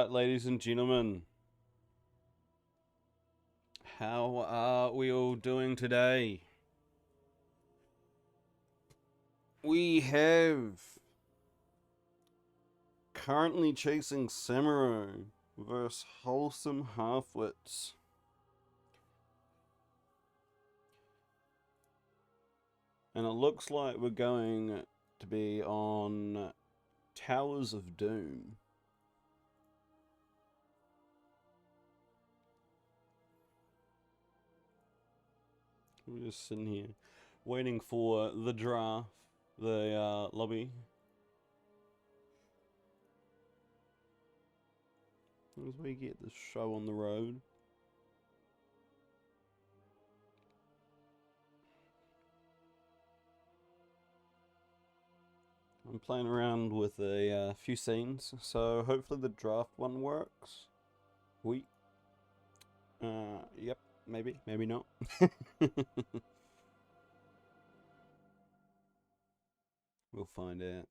Alright, ladies and gentlemen. How are we all doing today? We have Currently chasing Samaru versus Wholesome Halfwits. And it looks like we're going to be on Towers of Doom. We're just sitting here waiting for the draft, the lobby. As we get this show on the road. I'm playing around with a few scenes, so hopefully the draft one works. Yep, maybe not. We'll find out.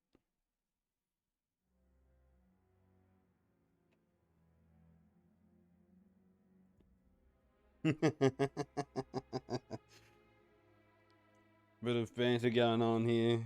Bit of banter going on here.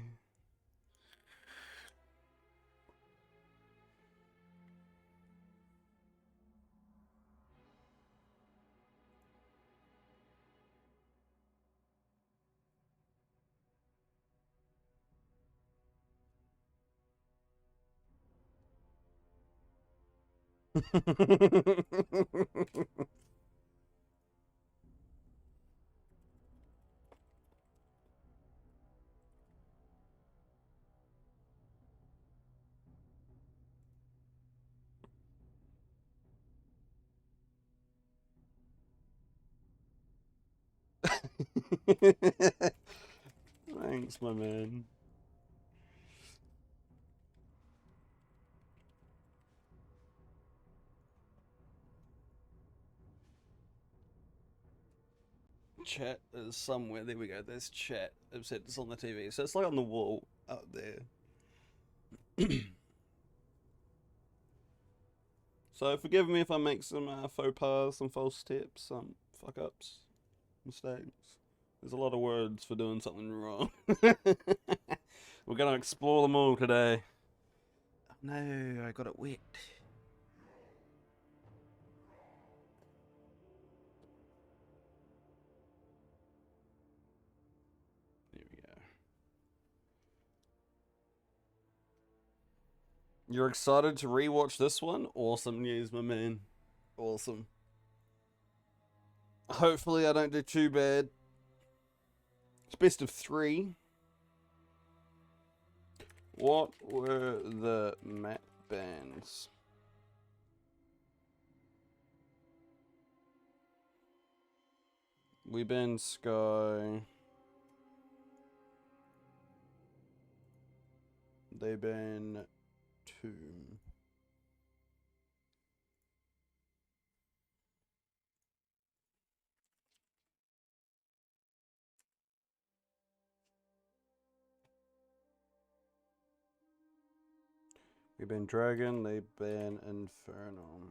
Thanks, my man. Chat is somewhere. There we go. There's chat. I've said it's on the TV. So it's like on the wall up there. So forgive me if I make some faux pas, some false steps, some fuck ups, mistakes. There's a lot of words for doing something wrong. We're gonna explore them all today. Oh no, I got it wet. There we go. You're excited to rewatch this one? Awesome news, my man. Awesome. Hopefully I don't do too bad. It's best of 3. What were the map bans? We banned Sky. They ban Tomb. We ban Dragon, they ban Inferno.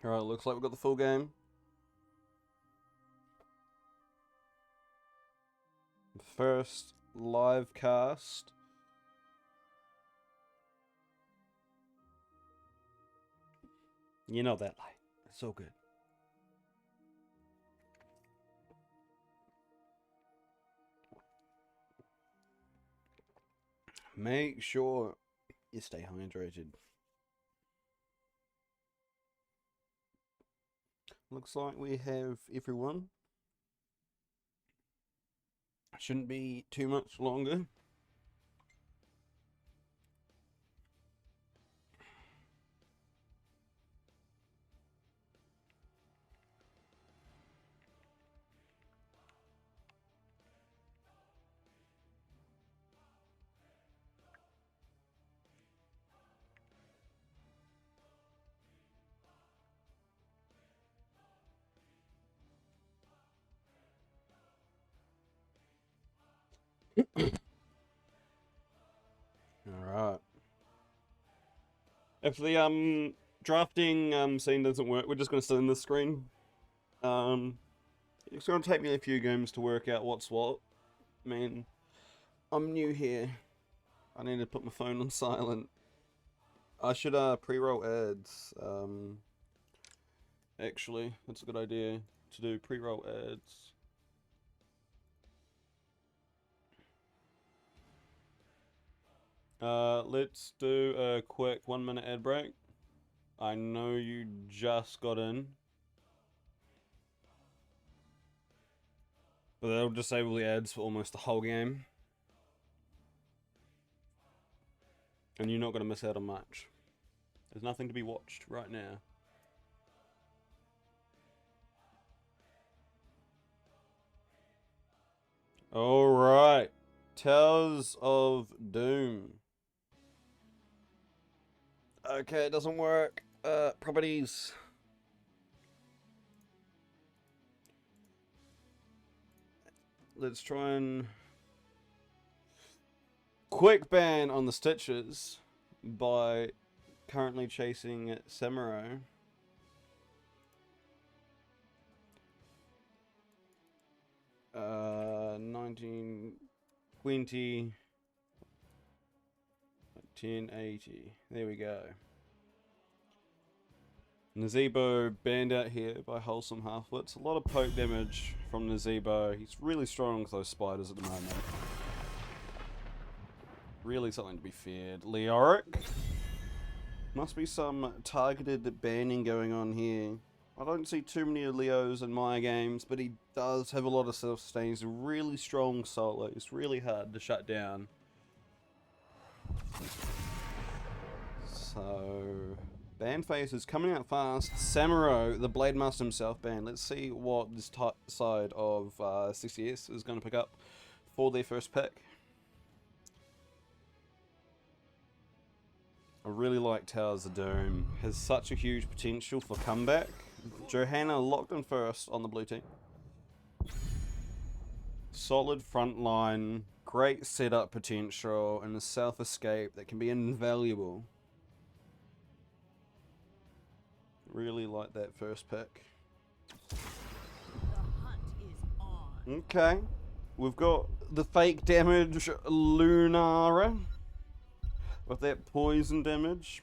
Alright, looks like we've got the full game. First live cast. You're not that late. It's all good. Make sure you stay hydrated. Looks like we have everyone. Shouldn't be too much longer. Alright. If the drafting scene doesn't work, we're just gonna sit in this screen. It's gonna take me a few games to work out what's what. I mean, I'm new here. I need to put my phone on silent. I should pre-roll ads. Actually, that's a good idea to do pre-roll ads. Let's do a quick 1 minute ad break. I know you just got in, but that'll disable the ads for almost the whole game. And you're not going to miss out on much. There's nothing to be watched right now. Alright. Towers of Doom. Okay, it doesn't work. Properties. Let's try and... Quick ban on the Stitches by currently chasing Samaru. Uh, 1920 1080. There we go. Nazebo banned out here by Wholesome Halfwits. A lot of poke damage from Nazebo. He's really strong with those spiders at the moment. Really something to be feared. Leoric. Must be some targeted banning going on here. I don't see too many Leos in my games, but he does have a lot of self-sustain. He's a really strong solo. He's really hard to shut down. So, ban phase is coming out fast. Samuro, the Blade Master himself, banned. Let's see what this side of 60S is going to pick up for their first pick. I really like Towers of Doom. Has such a huge potential for comeback. Johanna locked in first on the blue team. Solid front line, great setup potential, and a self-escape that can be invaluable. Really like that first pick. The hunt is on. Okay. We've got the fake damage Lunara. With that poison damage.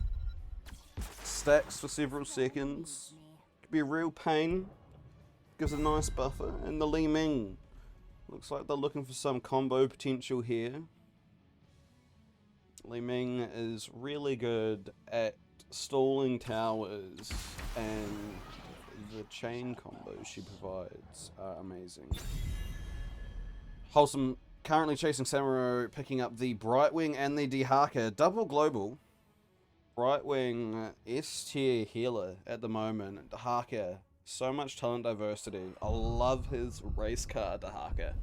Stacks for several seconds. Could be a real pain. Gives a nice buffer. And the Li Ming. Looks like they're looking for some combo potential here. Li Ming is really good at stalling towers, and the chain combos she provides are amazing. Wholesome currently chasing Samaru, picking up the Brightwing and the Dehaka. Double global. Brightwing S tier healer at the moment. Dehaka, so much talent diversity. I love his race car Dehaka.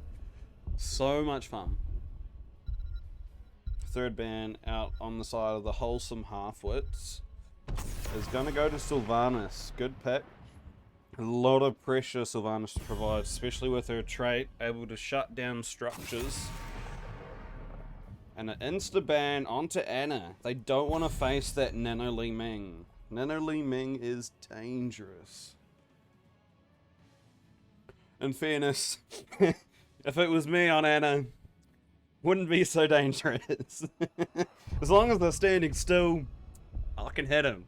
So much fun. Third ban out on the side of the Wholesome Halfwits is going to go to Sylvanas. Good pick. A lot of pressure Sylvanas provides, especially with her trait, able to shut down structures. And an insta-ban onto Anna. They don't want to face that Nano Li Ming. Nano Li Ming is dangerous. In fairness, if it was me on Anna, wouldn't be so dangerous. As long as they're standing still, I can hit him.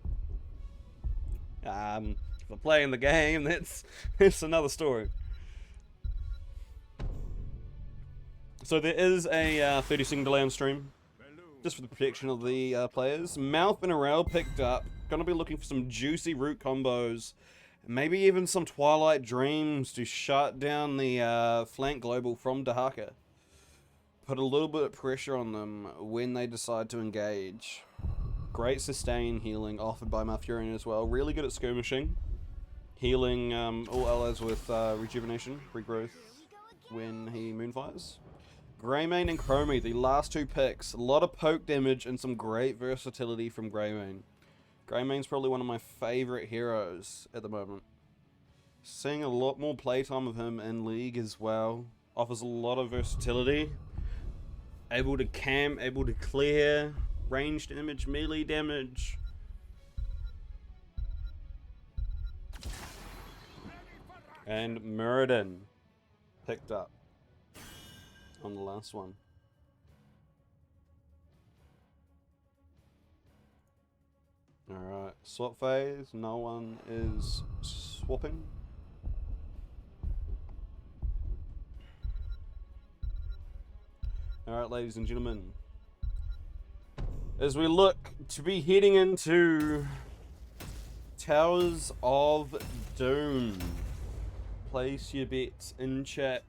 If they're playing the game, that's another story. So there is a 30-second delay on stream, just for the protection of the players. Mouth and Arel picked up. Gonna be looking for some juicy root combos. Maybe even some Twilight Dreams to shut down the flank global from Dehaka. Put a little bit of pressure on them when they decide to engage. Great sustain healing offered by Malfurion as well. Really good at skirmishing. Healing all allies with rejuvenation, regrowth when he moonfires. Greymane and Chromie, the last two picks. A lot of poke damage and some great versatility from Greymane. Greymane's probably one of my favourite heroes at the moment. Seeing a lot more playtime of him in League as well. Offers a lot of versatility. Able to camp, able to clear, range damage, melee damage. And Muradin picked up on the last one. Alright, swap phase, no one is swapping. Alright, ladies and gentlemen, as we look to be heading into Towers of Doom, place your bets in chat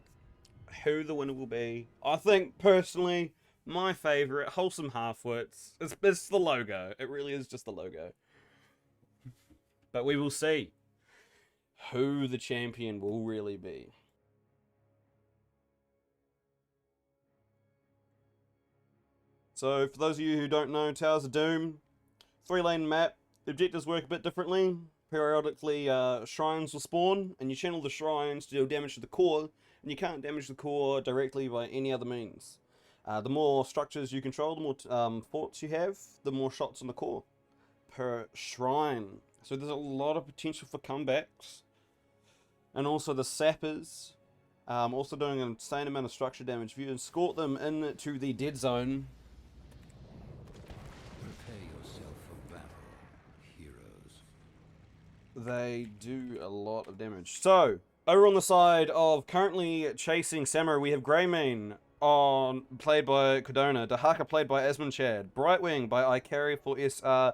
who the winner will be. I think, personally, my favourite, Wholesome Halfwits. It's the logo. It really is just the logo. But we will see who the champion will really be. So, for those of you who don't know, Towers of Doom, 3-lane map. The objectives work a bit differently. Periodically, shrines will spawn, and you channel the shrines to deal damage to the core, and you can't damage the core directly by any other means. The more structures you control, the more forts you have, the more shots on the core per shrine. So there's a lot of potential for comebacks. And also the sappers, also doing an insane amount of structure damage. If you escort them into the dead zone, prepare yourself for battle, heroes. They do a lot of damage. So, over on the side of currently chasing Samaru, we have Greymane played by Kodona, Dahaka played by Asmonchad, Brightwing by Ikari for SR,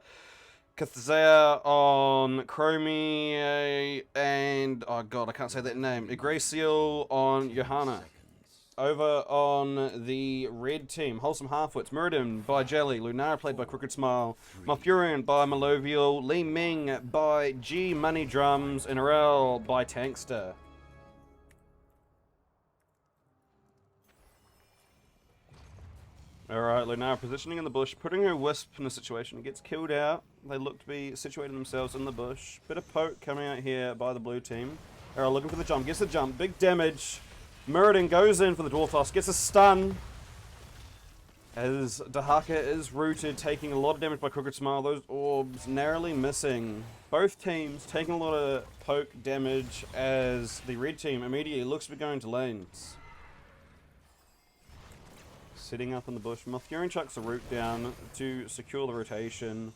Kathzea on Chromie, and oh god, I can't say that name. Igraciel on Johanna. Over on the red team, Wholesome Halfwits, Muradin by Jelly, Lunara played by Crooked Smile, Malfurion by Malovial, Li Ming by G Money Drums, and Arel by Tankster. Alright, Lunara positioning in the bush, putting her Wisp in a situation, gets killed out. They look to be situating themselves in the bush. Bit of poke coming out here by the blue team. Arel looking for the jump, gets the jump, big damage. Muradin goes in for the dwarf toss, gets a stun. As Dahaka is rooted, taking a lot of damage by Crooked Smile. Those orbs narrowly missing. Both teams taking a lot of poke damage as the red team immediately looks to be going to lanes. Sitting up in the bush. Malfurion chucks a root down to secure the rotation.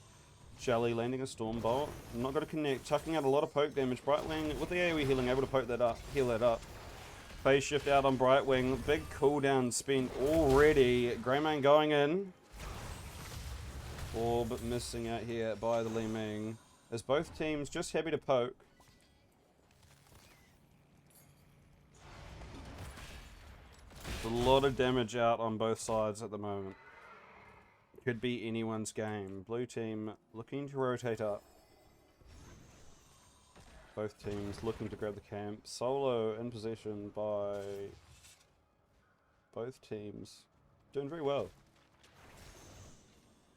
Jelly landing a Stormbolt. Not going to connect, chucking out a lot of poke damage. Brightwing with the AoE healing, able to poke that up, heal that up. Phase shift out on Brightwing. Big cooldown spent already. Greymane going in. Orb missing out here by the Li Ming. As both teams just happy to poke. A lot of damage out on both sides at the moment. Could be anyone's game. Blue team looking to rotate up. Both teams looking to grab the camp. Solo in possession by both teams. Doing very well.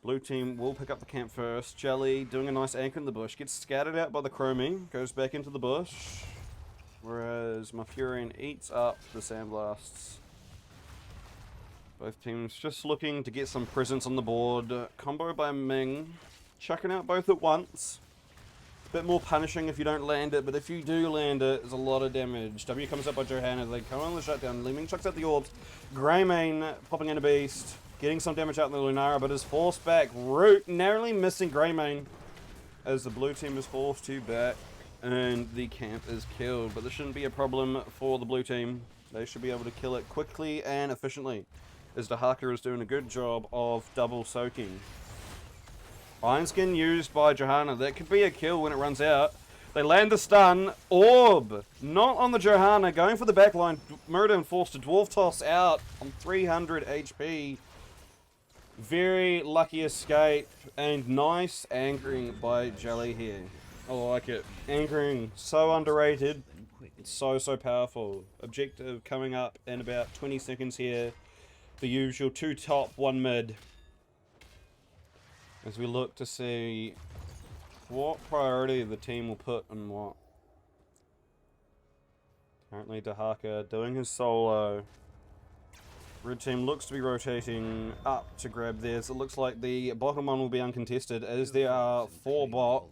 Blue team will pick up the camp first. Jelly doing a nice anchor in the bush. Gets scattered out by the Chromie. Goes back into the bush. Whereas Malfurion eats up the Sandblasts. Both teams just looking to get some presence on the board. Combo by Ming. Chucking out both at once. Bit more punishing if you don't land it, but if you do land it, there's a lot of damage. W comes up by Johanna, they come on the shutdown. Li Ming chucks out the orbs. Greymane popping in a beast, getting some damage out in the Lunara, but is forced back. Root narrowly missing Greymane as the blue team is forced to back, and the camp is killed. But this shouldn't be a problem for the blue team. They should be able to kill it quickly and efficiently, as Dahaka is doing a good job of double soaking. Iron Skin used by Johanna. That could be a kill when it runs out. They land the stun. Orb. Not on the Johanna. Going for the backline. Muradin forced to Dwarf Toss out on 300 HP. Very lucky escape. And nice anchoring by Jelly here. I like it. Anchoring. So underrated. It's so powerful. Objective coming up in about 20 seconds here. The usual 2 top, 1 mid. As we look to see what priority the team will put on what. Currently Dahaka doing his solo. Red team looks to be rotating up to grab theirs. It looks like the bottom one will be uncontested as there are 4 bot.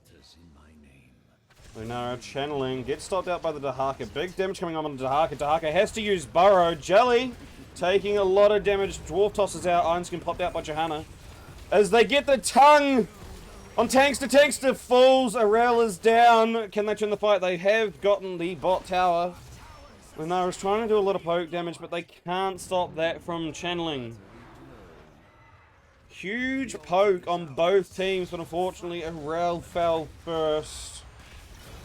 Lunara channeling, gets stopped out by the Dahaka. Big damage coming on the Dahaka. Dahaka has to use Burrow. Jelly taking a lot of damage. Dwarf tosses out. Iron Skin popped out by Johanna. As they get the tongue on Tankster. Falls. Arel is down. Can they turn the fight? They have gotten the bot tower. Lunara's trying to do a lot of poke damage, but they can't stop that from channeling. Huge poke on both teams, but unfortunately Arel fell first.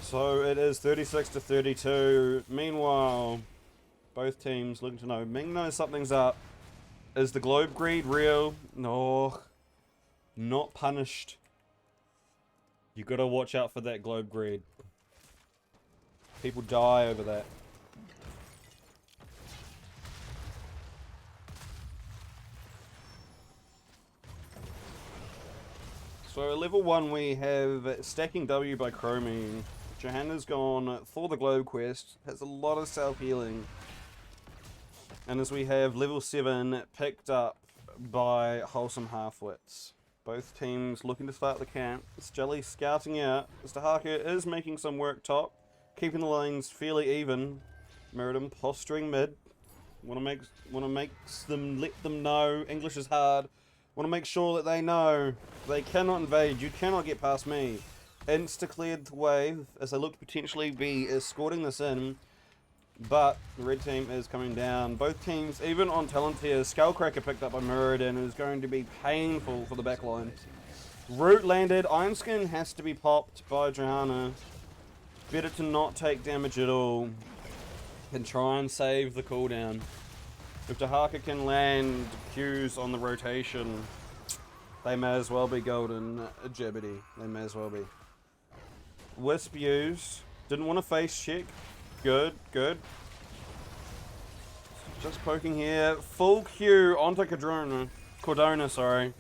So it is 36 to 32. Meanwhile, both teams looking to know. Ming knows something's up. Is the globe greed real? No. Not punished. You gotta watch out for that globe greed. People die over that. So level 1 we have Stacking W by Chromie. Johanna's gone for the Globe Quest, has a lot of self-healing. And as we have level 7 picked up by Wholesome Halfwits. Both teams looking to start the camp. It's Jelly scouting out. Mr. Harker is making some work top, keeping the lanes fairly even. Meriden posturing mid. Wanna make them let them know English is hard. Want to make sure that they know they cannot invade. You cannot get past me. Insta-cleared the wave as they look to potentially be escorting this in. But the red team is coming down. Both teams, even on talent tier, Skullcracker picked up by Meriden is going to be painful for the backline. Root landed. Ironskin has to be popped by Johanna. Better to not take damage at all and try and save the cooldown. If Dahaka can land Qs on the rotation, they may as well be golden. Jeopardy. They may as well be. Wisp use. Didn't want to face check. Good, good. Just poking here. Full Q onto Cordona, sorry.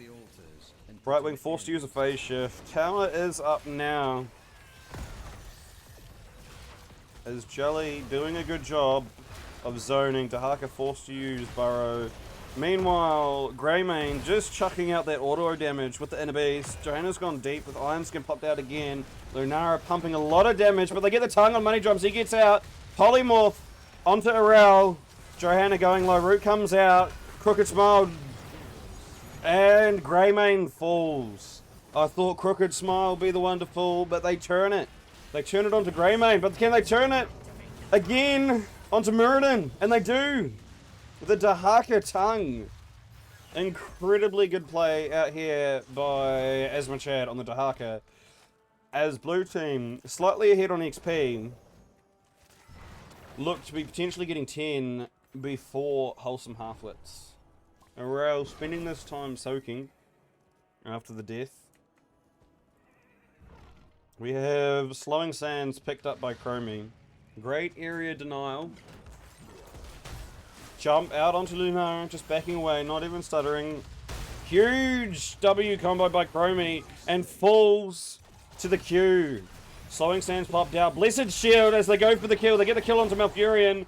Right wing forced to use a phase shift. Tower is up now. Is Jelly doing a good job of zoning? Dahaka forced to use Burrow. Meanwhile, Greymane just chucking out that auto damage with the inner beast. Johanna's gone deep with Iron Skin popped out again. Lunara pumping a lot of damage, but they get the tongue on Money Drums. He gets out. Polymorph onto Arel. Johanna going low. Root comes out. Crooked Smile. And Greymane falls. I thought Crooked Smile would be the one to fall, but they turn it. They turn it onto Greymane, but can they turn it again onto Meriden? And they do. The Dahaka tongue. Incredibly good play out here by Asmachad on the Dahaka. As blue team, slightly ahead on XP, look to be potentially getting 10 before Wholesome Halfwits. Arel spending this time soaking after the death. We have Slowing Sands picked up by Chromie. Great area denial. Jump out onto Lunara, just backing away, not even stuttering. Huge W combo by Chromie and falls to the Q. Slowing Sands popped out. Blessed Shield as they go for the kill. They get the kill onto Malfurion.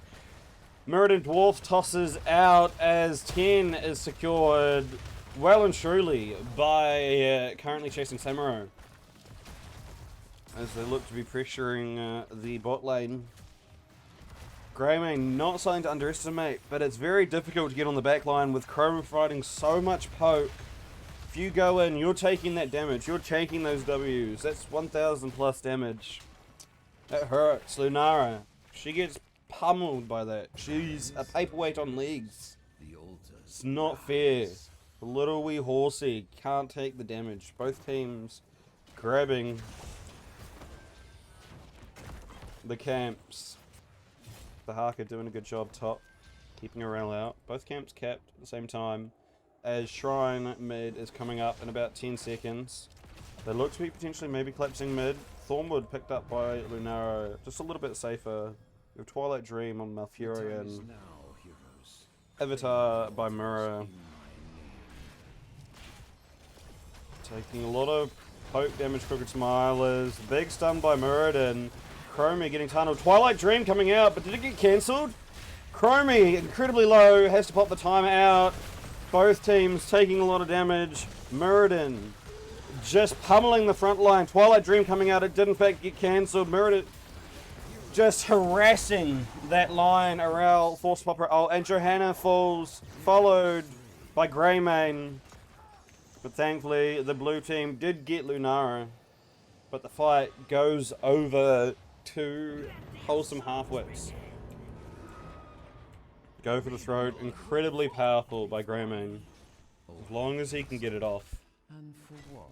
Meriden Dwarf tosses out as 10 is secured well and truly by currently chasing Samaru. As they look to be pressuring the bot lane. Greymane not something to underestimate, but it's very difficult to get on the back line with Chroma providing so much poke. If you go in, you're taking that damage. You're taking those Ws. That's 1,000 plus damage. That hurts. Lunara, she gets pummeled by that. She's a paperweight on legs. It's not fair. The little wee horsey can't take the damage. Both teams grabbing the camps. The Harker doing a good job top, keeping Arel out. Both camps capped at the same time as Shrine mid is coming up in about 10 seconds. They look to be potentially maybe collapsing mid. Thornwood picked up by Lunaro, just a little bit safer. We have Twilight Dream on Malfurion. Avatar by Mura. Taking a lot of poke damage. Crooked Smilers. Big stun by Muradin. Chromie getting tunneled. Twilight Dream coming out, but did it get cancelled? Chromie, incredibly low, has to pop the timer out. Both teams taking a lot of damage. Muradin just pummeling the front line. Twilight Dream coming out, it did in fact get cancelled. Muradin just harassing that line around Force Popper. Oh, and Johanna falls, followed by Greymane. But thankfully, the blue team did get Lunara. But the fight goes over to Wholesome Halfwits. Go for the throat. Incredibly powerful by Greymane. As long as he can get it off. And for what?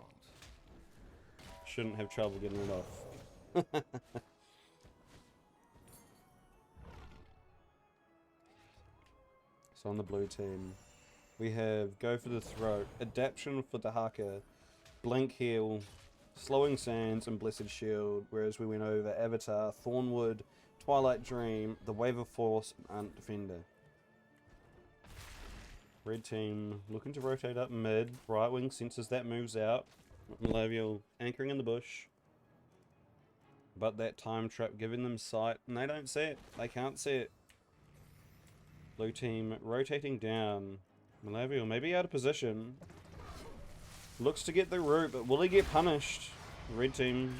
Shouldn't have trouble getting it off. So on the blue team, we have Go for the Throat, Adaption for Dahaka, Blink Heal, Slowing Sands, and Blessed Shield, whereas we went over Avatar, Thornwood, Twilight Dream, the Wave of Force, and Defender. Red team looking to rotate up mid. Brightwing senses that moves out. Malavial anchoring in the bush. But that time trap giving them sight, and they don't see it. They can't see it. Blue team rotating down. Malavial maybe out of position. Looks to get the root, but will he get punished? Red team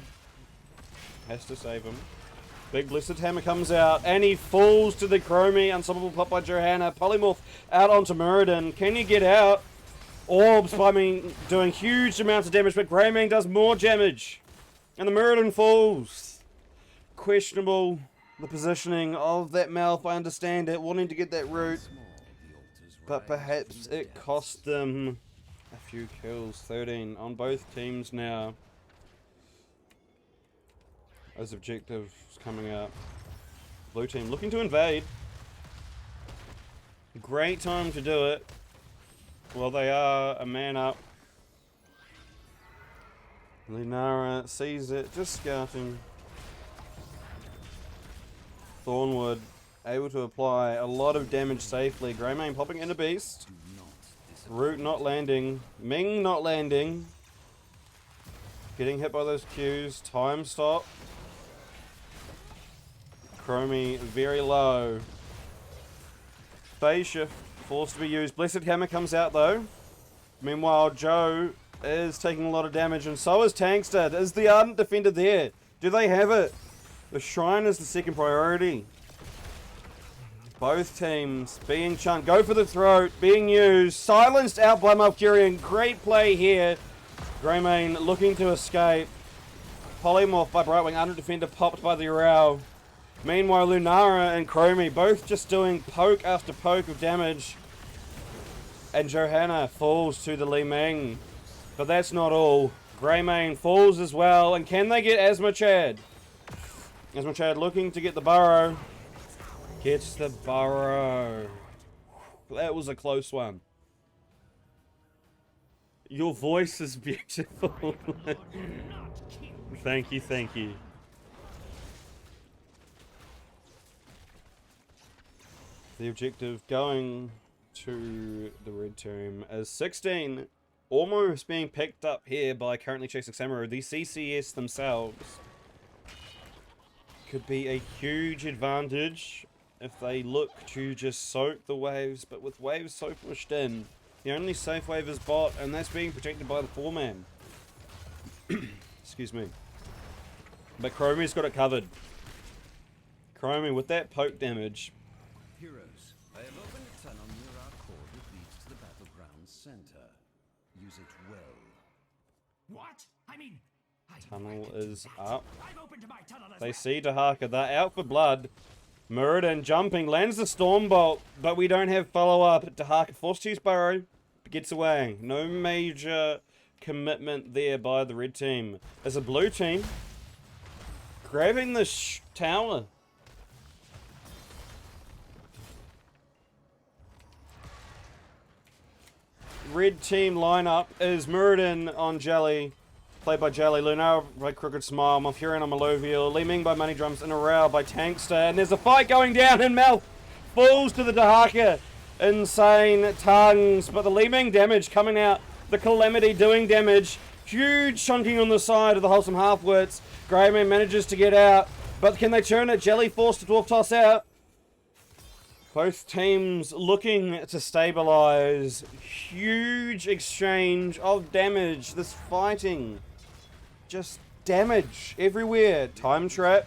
has to save him. Big Blessed Hammer comes out, and he falls to the Chromie. Unstoppable pop by Johanna. Polymorph out onto Muradin. Can you get out? Orbs, I mean, doing huge amounts of damage, but Greymane does more damage. And the Muradin falls. Questionable, the positioning of that mouth, I understand it, wanting to get that root. But perhaps it cost them a few kills. 13 on both teams now. As objectives coming out. Blue team looking to invade. Great time to do it. Well, they are a man up. Lunara sees it, just scouting. Thornwood able to apply a lot of damage safely. Greymane popping in a beast. Root not landing. Ming not landing. Getting hit by those Qs. Time stop. Chromie very low. Phase shift forced to be used. Blessed Hammer comes out though. Meanwhile, Joe is taking a lot of damage, and so is Tankster. Is the Ardent Defender there? Do they have it? The Shrine is the second priority. Both teams being chunked. Go for the throat. Being used. Silenced out by Malfurion. Great play here. Greymane looking to escape. Polymorph by Brightwing. Ardent Defender popped by the Arau. Meanwhile, Lunara and Chromie both just doing poke after poke of damage. And Johanna falls to the Li Ming. But that's not all. Greymane falls as well. And can they get Asmachad? Asmachad looking to get the burrow. Gets the burrow. That was a close one. Your voice is beautiful. Thank you, thank you. The objective going to the red team as 16 almost being picked up here by currently chasing Samaru. The CCS themselves could be a huge advantage if they look to just soak the waves, but with waves so pushed in, the only safe wave is bot, and that's being protected by the 4-man. Excuse me. But Chromie's got it covered. Chromie with that poke damage. Heroes, I have opened a tunnel near our core that leads to the battleground center. Use it well. What? I mean, Tunnel is up. I've opened my tunnel as They well. see Dahaka. They're out for blood. Muradin jumping, lands the Stormbolt, but we don't have follow-up. Dahaka forced to use Burrow, gets away. No major commitment there by the red team. As a blue team, grabbing the tower. Red team lineup is Muradin on Jelly, played by Jelly, Lunar by Crooked Smile, Malfurion on Malovial, Li Ming by Money Drums, and Arau by Tankster. And there's a fight going down, and Mouth falls to the Dahaka. Insane tongues, but the Li Ming damage coming out. The Calamity doing damage. Huge chunking on the side of the Wholesome Halfwits. Greymane manages to get out, but can they turn it? Jelly forced to Dwarf Toss out. Both teams looking to stabilize. Huge exchange of damage. This fighting. Just damage everywhere. Time trap.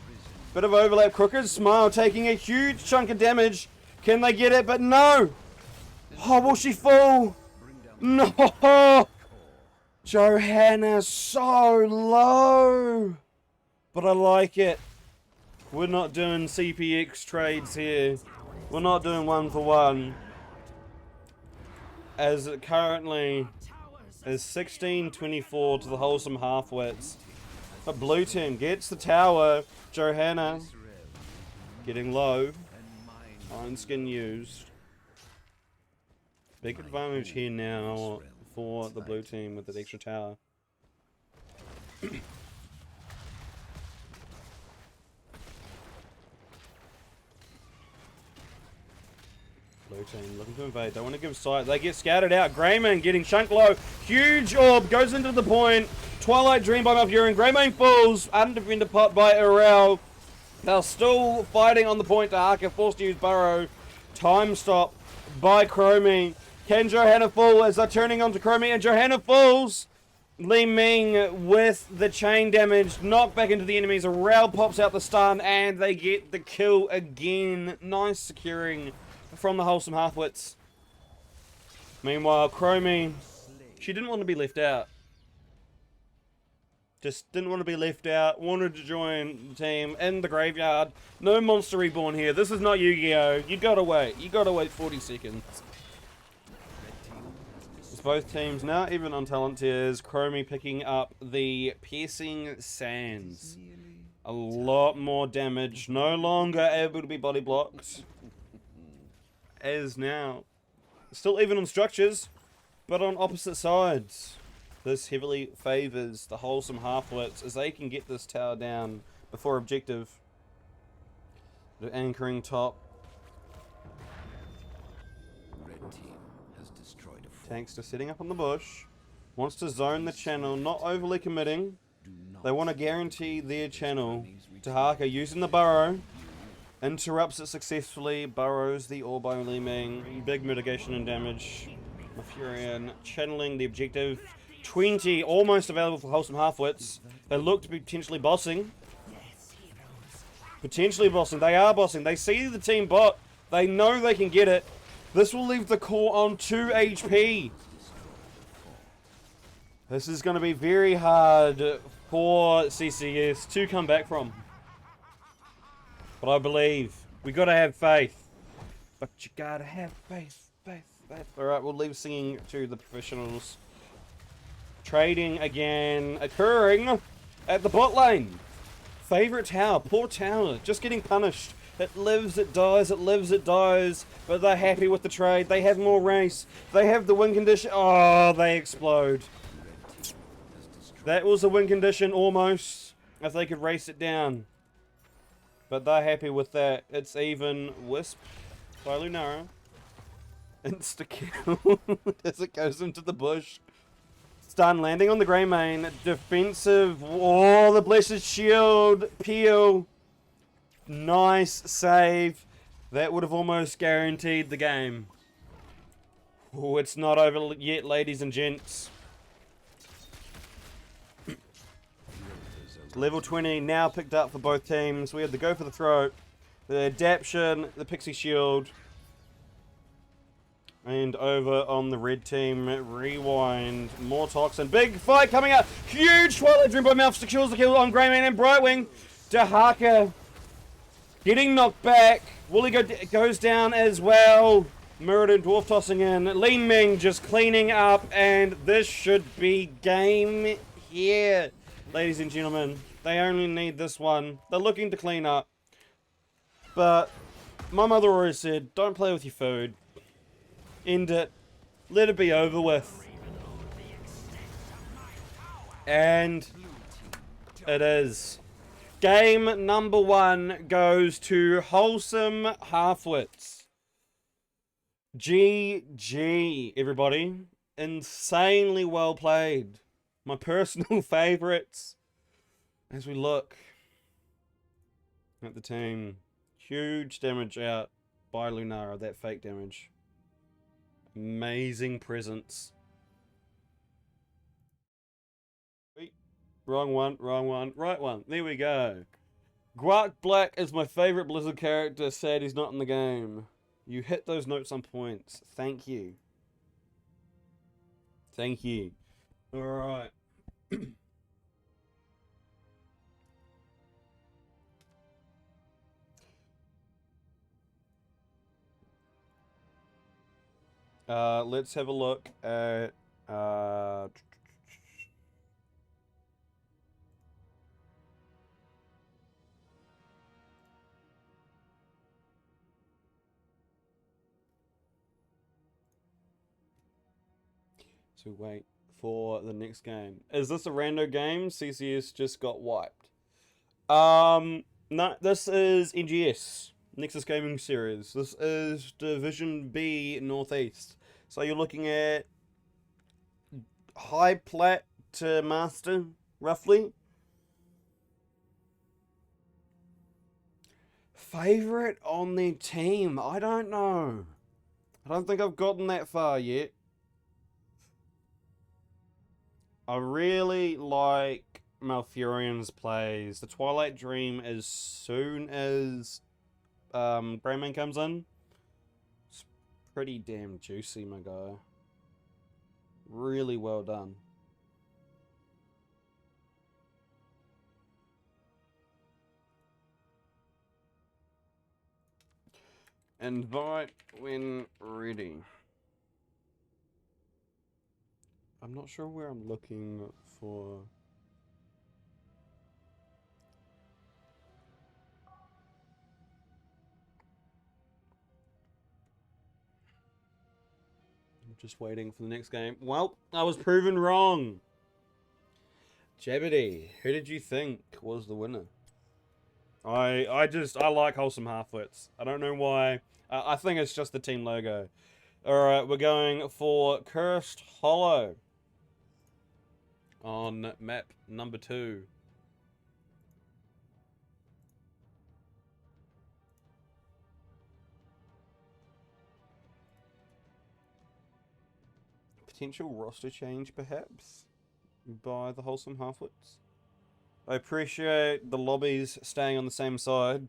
Bit of overlap. Crooked Smile taking a huge chunk of damage. Can they get it? But no. Oh, will she fall? No. Johanna so low. But I like it. We're not doing CPX trades here. We're not doing 1-for-1. As it currently is 16-24 to the Wholesome Halfwits. But blue team gets the tower. Johanna getting low. Iron skin used. Big advantage here now for the blue team with that extra tower. Blue team looking to invade. They want to give sight. They get scattered out. Greymane getting chunk low. Huge orb goes into the point. Twilight Dream by Malfurin. Greymane falls. Undefended pot by Arel. They're still fighting on the point. Tahaka forced to use Burrow. Time stop by Chromie. Can Johanna fall as they're turning onto Chromie? And Johanna falls. Li Ming with the chain damage. Knocked back into the enemies. Arel pops out the stun. And they get the kill again. Nice securing from the Wholesome Halfwits. Meanwhile, Chromie, she didn't want to be left out. Just didn't want to be left out. Wanted to join the team in the graveyard. No monster reborn here. This is not Yu-Gi-Oh! You gotta wait. You gotta wait 40 seconds. It's both teams now even on talent tiers. Chromie picking up the Piercing Sands. A lot more damage. No longer able to be body blocked. As now. Still even on structures, but on opposite sides. This heavily favours the Wholesome Halfwits as they can get this tower down before objective. The anchoring top. Red team has destroyed a fort. Tanks just sitting up on the bush. Wants to zone the channel, not overly committing. They want to guarantee their channel. Tahaka using the burrow. Interrupts it successfully. Burrows the orb by Li Ming. Big mitigation and damage. Malfurion channeling the objective. 20 almost available for Wholesome Halfwits. They look to be potentially bossing. Potentially bossing. They are bossing. They see the team bot. They know they can get it. This will leave the core on 2 HP. This is going to be very hard for CCS to come back from. But I believe. We got to have faith. But you got to have faith. Alright, we'll leave singing to the professionals. Trading again, occurring at the bot lane. Favorite tower, poor tower, just getting punished. It lives, it dies, it lives, it dies. But they're happy with the trade. They have more race. They have the win condition. Oh, they explode. That was a win condition almost. If they could race it down. But they're happy with that. It's even. Wisp by Lunara. Insta-kill as it goes into the bush. Stun landing on the Greymane. Defensive. Oh, the Blessed Shield. Peel. Nice save. That would have almost guaranteed the game. Oh, it's not over yet, ladies and gents. Level 20 now picked up for both teams. We had the go for the throat, the adaption, the pixie shield. And over on the red team, rewind, more toxin. Big fight coming up. Huge Twilight Dream by Mouth secures the kill on Greymane and Brightwing. Tahaka getting knocked back. Wooly goes down as well. Mirrodin Dwarf tossing in. Li Ming just cleaning up. And this should be game here. Ladies and gentlemen, they only need this one. They're looking to clean up. But my mother always said, don't play with your food. End it. Let it be over with. And it is. Game number 1 goes to Wholesome Halfwits. GG, everybody. Insanely well played. My personal favourites. As we look at the team. Huge damage out by Lunara, that fake damage. Amazing presence. Wait, wrong one, right one. There we go. Guark Black is my favorite Blizzard character. Sad he's not in the game. You hit those notes on points. Thank you. Thank you. Alright. Let's have a look at so wait for the next game. Is this a rando game? CCS just got wiped. No, this is NGS, Nexus Gaming Series. This is Division B Northeast. So you're looking at high plat to master, roughly. Favorite on their team? I don't know. I don't think I've gotten that far yet. I really like Malfurion's plays. The Twilight Dream as soon as Greyman comes in. It's pretty damn juicy, my guy. Really well done. Invite when ready. I'm not sure where I'm looking for. I'm just waiting for the next game. Well, I was proven wrong. Jebediah, who did you think was the winner? I like Wholesome Halfwits. I don't know why. I think it's just the team logo. Alright, we're going for Cursed Hollow on map number 2. Potential roster change, perhaps, by the Wholesome Halfwits. I appreciate the lobbies staying on the same side.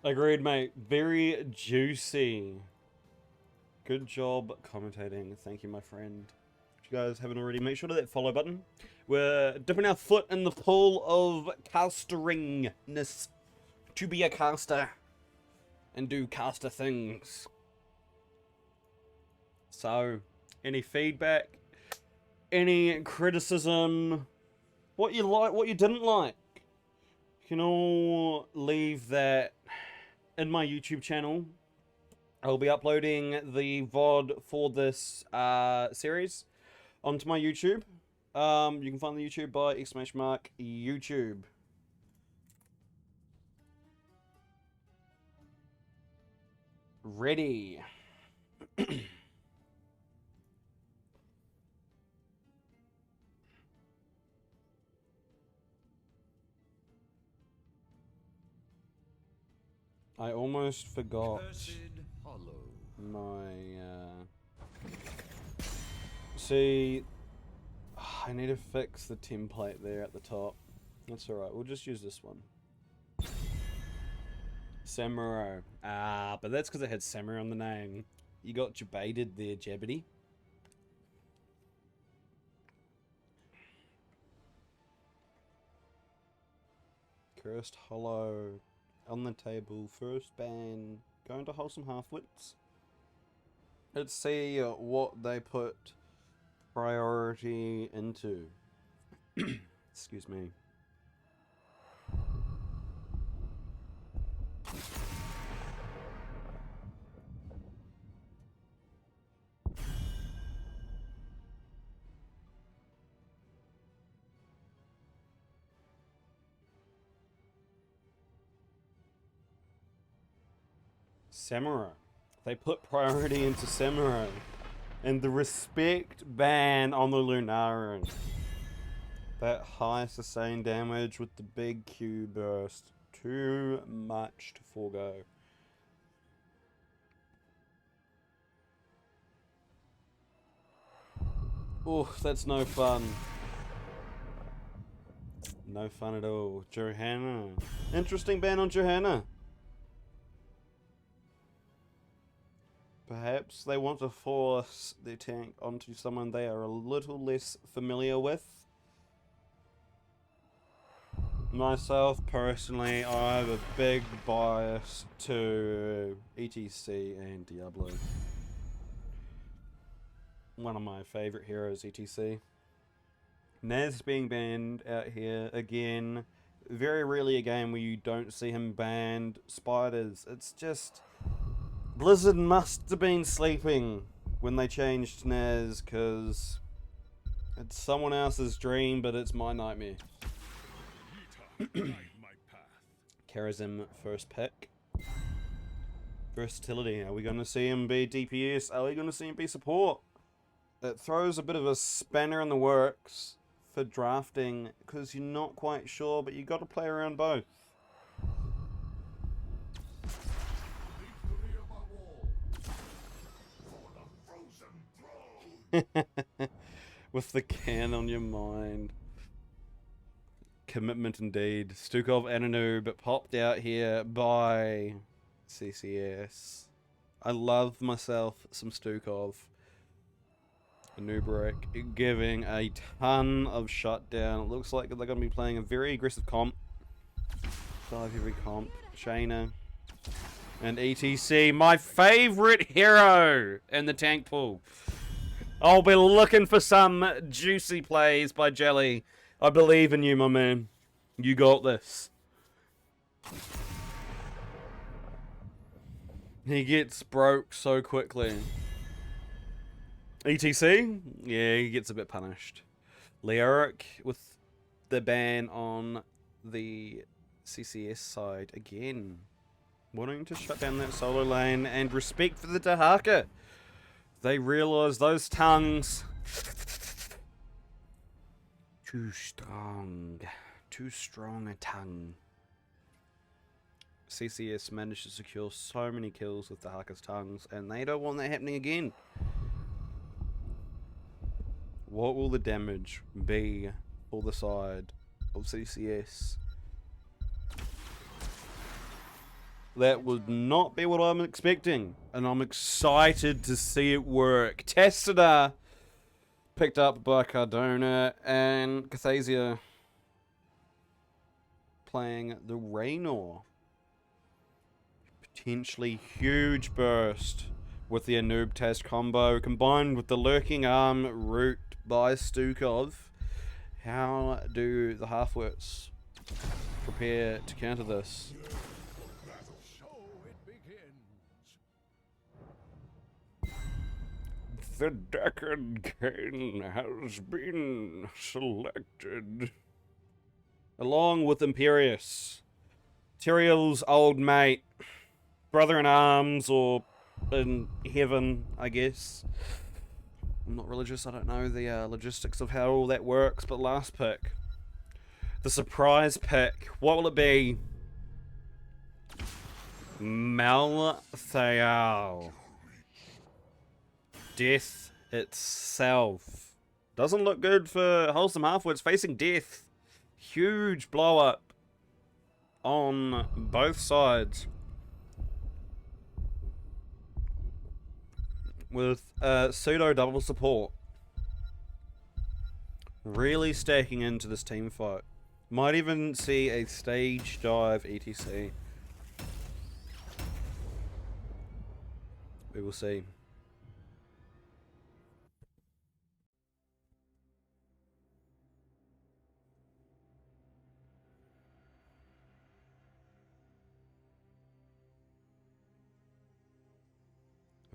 Agreed, mate. Very juicy. Good job commentating. Thank you, my friend. If you guys haven't already, make sure to hit that follow button. We're dipping our foot in the pool of casteringness to be a caster and do caster things. So, any feedback, any criticism, what you like, what you didn't like, you can all leave that in my YouTube channel. I'll be uploading the VOD for this series onto my YouTube. You can find the YouTube by !YouTube. Ready. I almost forgot my, see, I need to fix the template there at the top. That's alright, we'll just use this one. Samuro. Ah, but that's because it had Samaru on the name. You got debated there, Jebediah. Cursed Hollow on the table. First ban going to Wholesome Halfwits. Let's see what they put priority into. Excuse me. Samuro. They put priority into Samuro. And the respect ban on the Lunaran. That high sustained damage with the big Q burst. Too much to forego. Oh, that's no fun. No fun at all. Johanna. Interesting ban on Johanna. Perhaps they want to force their tank onto someone they are a little less familiar with. Myself, personally, I have a big bias to ETC and Diablo. One of my favourite heroes, ETC. Naz being banned out here again. Very rarely a game where you don't see him banned. Spiders, it's just... Blizzard must have been sleeping when they changed Naz, because it's someone else's dream, but it's my nightmare. Charism first pick. Versatility. Are we going to see him be DPS? Are we going to see him be support? It throws a bit of a spanner in the works for drafting, because you're not quite sure, but you got to play around both. With the can on your mind. Commitment indeed. Stukov and a noob, but popped out here by CCS. I love myself some Stukov. A Nubrick giving a ton of shutdown. It looks like they're going to be playing a very aggressive comp. 5 every comp. Shayna. And ETC, my favourite hero in the tank pool. I'll be looking for some juicy plays by Jelly. I believe in you, my man. You got this. He gets broke so quickly. ETC? Yeah, he gets a bit punished. Leoric with the ban on the CCS side again. Wanting to shut down that solo lane and respect for the Dahaka. They realise those tongues... Too strong. Too strong a tongue. CCS managed to secure so many kills with Dahaka's tongues, and they don't want that happening again. What will the damage be for the side of CCS? That would not be what I'm expecting, and I'm excited to see it work. Tessida picked up by Cardona, and Cathasia playing the Raynor. Potentially huge burst with the Anub Taz combo, combined with the lurking arm root by Stukov. How do the Halfwits prepare to counter this? The Deckard Kane has been selected. Along with Imperius, Tyrael's old mate, brother in arms, or in heaven, I guess. I'm not religious, I don't know the logistics of how all that works, but last pick. The surprise pick, what will it be? Malthael. Death itself. Doesn't look good for Wholesome Halfwits facing death. Huge blow up on both sides. With pseudo double support. Really stacking into this team fight. Might even see a stage dive ETC. We will see.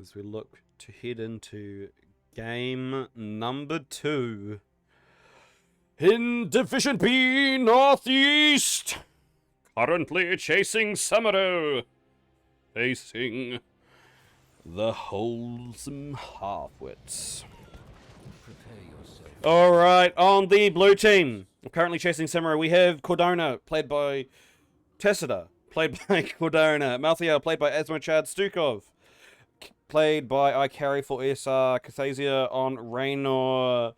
As we look to head into game number 2 in Division B Northeast. Currently chasing Samaru. facing the Wholesome Halfwits. Prepare yourself. Alright, on the blue team, currently chasing Samaru, we have Cordona, played by Tessida, played by Cordona, Malthiel, played by Asmochad Stukov, played by I Carry for SR, Cathasia on Raynor,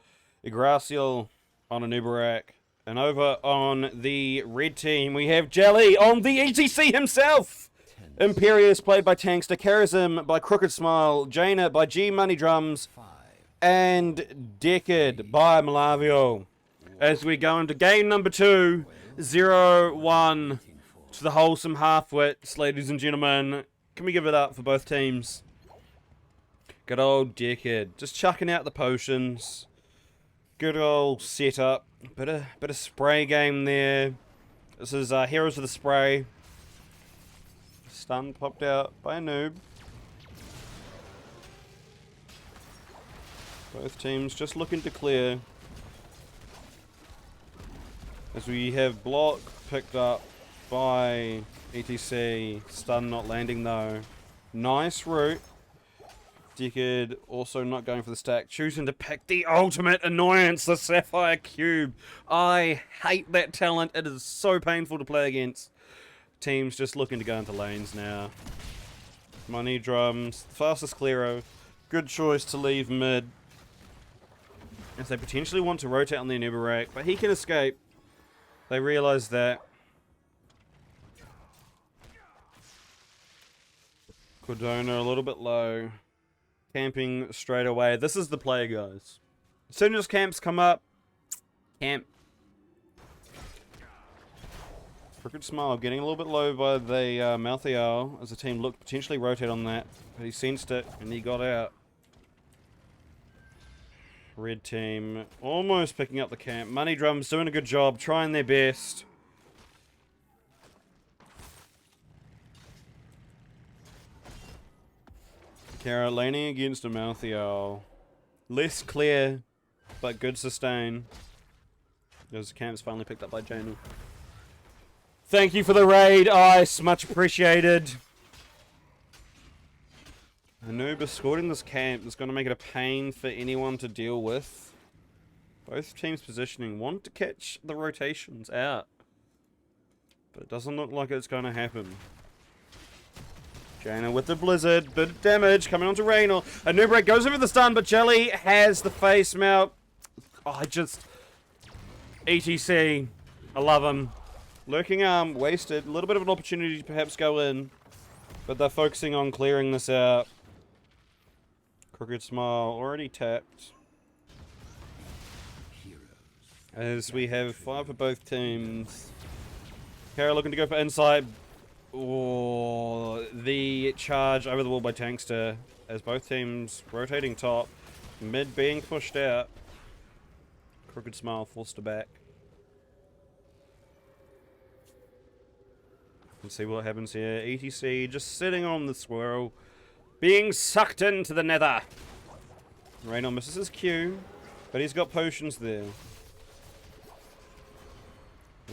Yggdrasil on Anubarak. And over on the red team, we have Jelly on the ETC himself! Imperius, played by Tankster, Charism by Crooked Smile, Jaina by G Money Drums, 5, and Decade by Malavio. As we go into game number 2, 0-1 to the Wholesome Halfwits, ladies and gentlemen. Can we give it up for both teams? Good old Decade, just chucking out the potions. Good old setup. Bit of spray game there. This is Heroes of the Spray. Stun popped out by a noob. Both teams just looking to clear. As we have block picked up by ETC. Stun not landing though. Nice route. Decade also not going for the stack, choosing to pick the ultimate annoyance, the Sapphire Cube. I hate that talent. It is so painful to play against. Teams just looking to go into lanes now. Money Drums, fastest clearo. Good choice to leave mid. As they potentially want to rotate on the Anubarak, but he can escape. They realise that. Cordona a little bit low. Camping straight away. This is the play, guys. As soon as camps come up, camp. Crooked Smile getting a little bit low by the Malthiel as the team looked potentially rotate on that. But he sensed it and he got out. Red team almost picking up the camp. Money Drums doing a good job, trying their best. Kara laning against a Malthiel. Less clear, but good sustain. As the camp's finally picked up by Jaina. Thank you for the raid, Ice. Much appreciated. Anub escorting this camp is going to make it a pain for anyone to deal with. Both teams positioning want to catch the rotations out. But it doesn't look like it's going to happen. Jaina with the Blizzard, bit of damage coming onto Raynor. Anubarak goes over the stun, but Jelly has the face melt. Oh, ETC. I love him. Lurking arm, wasted. A little bit of an opportunity to perhaps go in. But they're focusing on clearing this out. Crooked Smile already tapped. As we have 5 for both teams. Kara looking to go for insight. Oh, the charge over the wall by Tankster as both teams rotating top. Mid being pushed out. Crooked Smile forced to back. Let's see what happens here. ETC just sitting on the swirl. Being sucked into the nether. Raynor misses his Q, but he's got potions there.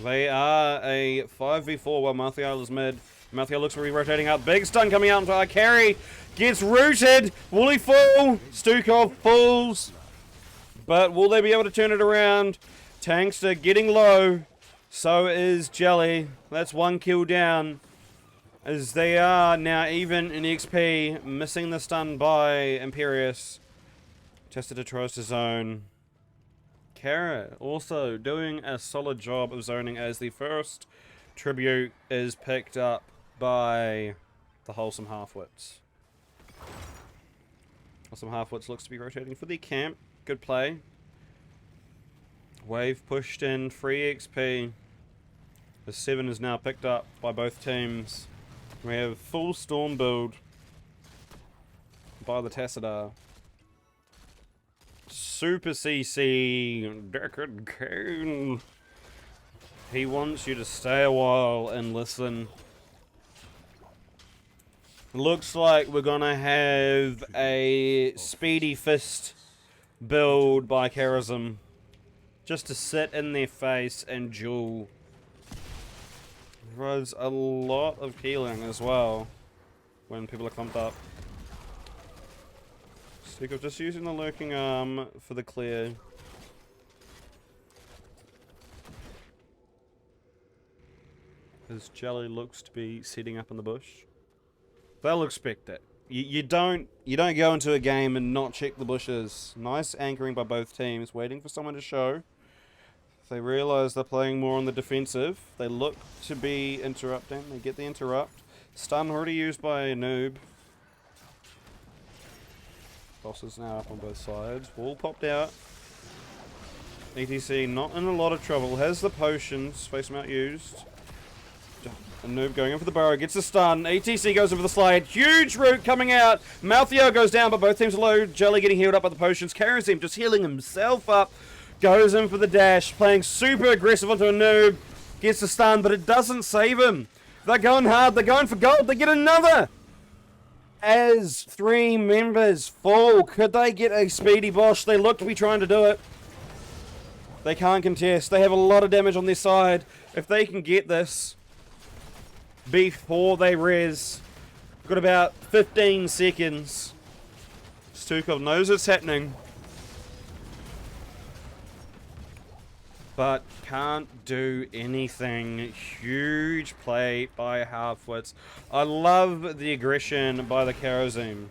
They are a 5v4 while Malthiel is mid. Malthiel looks to be rotating up. Big stun coming out into our carry. Gets rooted. Woolly full. Stukov falls. But will they be able to turn it around? Tankster getting low. So is Jelly. That's 1 kill down. As they are now even in XP. Missing the stun by Imperius. Tessida tries to zone. Kara also doing a solid job of zoning as the first tribute is picked up by the Wholesome Halfwits. Wholesome Halfwits looks to be rotating for the camp. Good play. Wave pushed in, free XP. The 7 is now picked up by both teams. We have full storm build by the Tessida. Super CC, Deckard Kane. He wants you to stay a while and listen. Looks like we're gonna have a Speedy Fist build by Charism. Just to sit in their face and duel. Provides a lot of healing as well. when people are clumped up. Sick of just using the lurking arm for the clear. As Jelly looks to be sitting up in the bush. They'll expect it. You don't go into a game and not check the bushes. Nice anchoring by both teams, waiting for someone to show. They realise they're playing more on the defensive. They look to be interrupting. They get the interrupt. Stun already used by a noob. Boss is now up on both sides. Wall popped out. ETC not in a lot of trouble. Has the potions. Space mount used. A noob going in for the burrow. Gets the stun. ETC goes over the slide. Huge root coming out. Malthio goes down, but both teams are low. Jelly getting healed up by the potions. Carries him, just healing himself up. Goes in for the dash. Playing super aggressive onto a noob. Gets the stun, but it doesn't save him. They're going hard. They're going for gold. They get another. As 3 members fall, could they get a speedy boss? They look to be trying to do it. They can't contest. They have a lot of damage on their side. If they can get this before they res, got about 15 seconds. Stukov knows it's happening, but can't do anything. Huge play by Halfwits. I love the aggression by the Kerosene.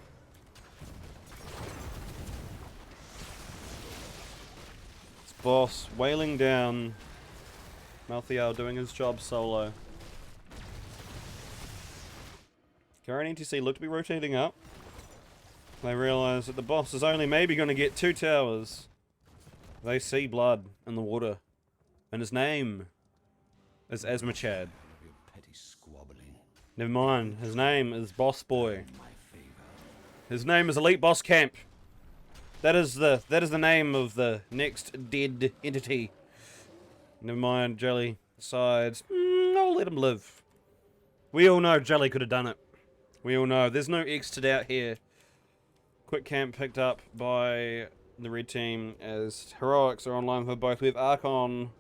It's boss wailing down. Malthiel doing his job solo. Current NTC look to be rotating up. They realise that the boss is only maybe going to get 2 towers. They see blood in the water. And his name is Asmachad. Never mind, his name is Boss Boy. His name is Elite Boss Camp. That is the name of the next dead entity. Never mind, Jelly decides, I'll let him live. We all know Jelly could have done it. We all know. There's no exited out here. Quick camp picked up by the red team as Heroics are online for both. We have Archon,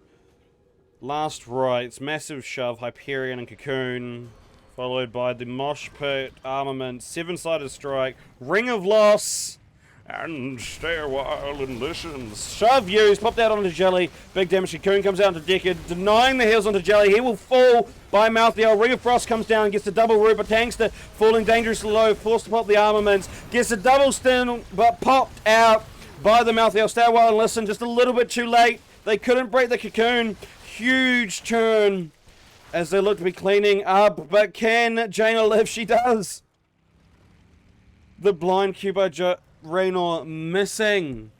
Last Rites, Massive Shove, Hyperion and Cocoon, followed by the Mosh Pit, Armament, 7-sided Strike, Ring of Loss, and Stay a While and Listen. Shove used, popped out onto Jelly. Big damage. Cocoon comes out onto Deckard, denying the heals onto Jelly. He will fall by Malthiel. Ring of Frost comes down, gets the double root, but Tankster falling dangerously low, forced to pop the armaments. Gets a double stun, but popped out by the Malthiel. Stay a while and listen, just a little bit too late. They couldn't break the Cocoon. Huge turn as they look to be cleaning up, but can Jaina live? She does. The blind Q by Raynor missing.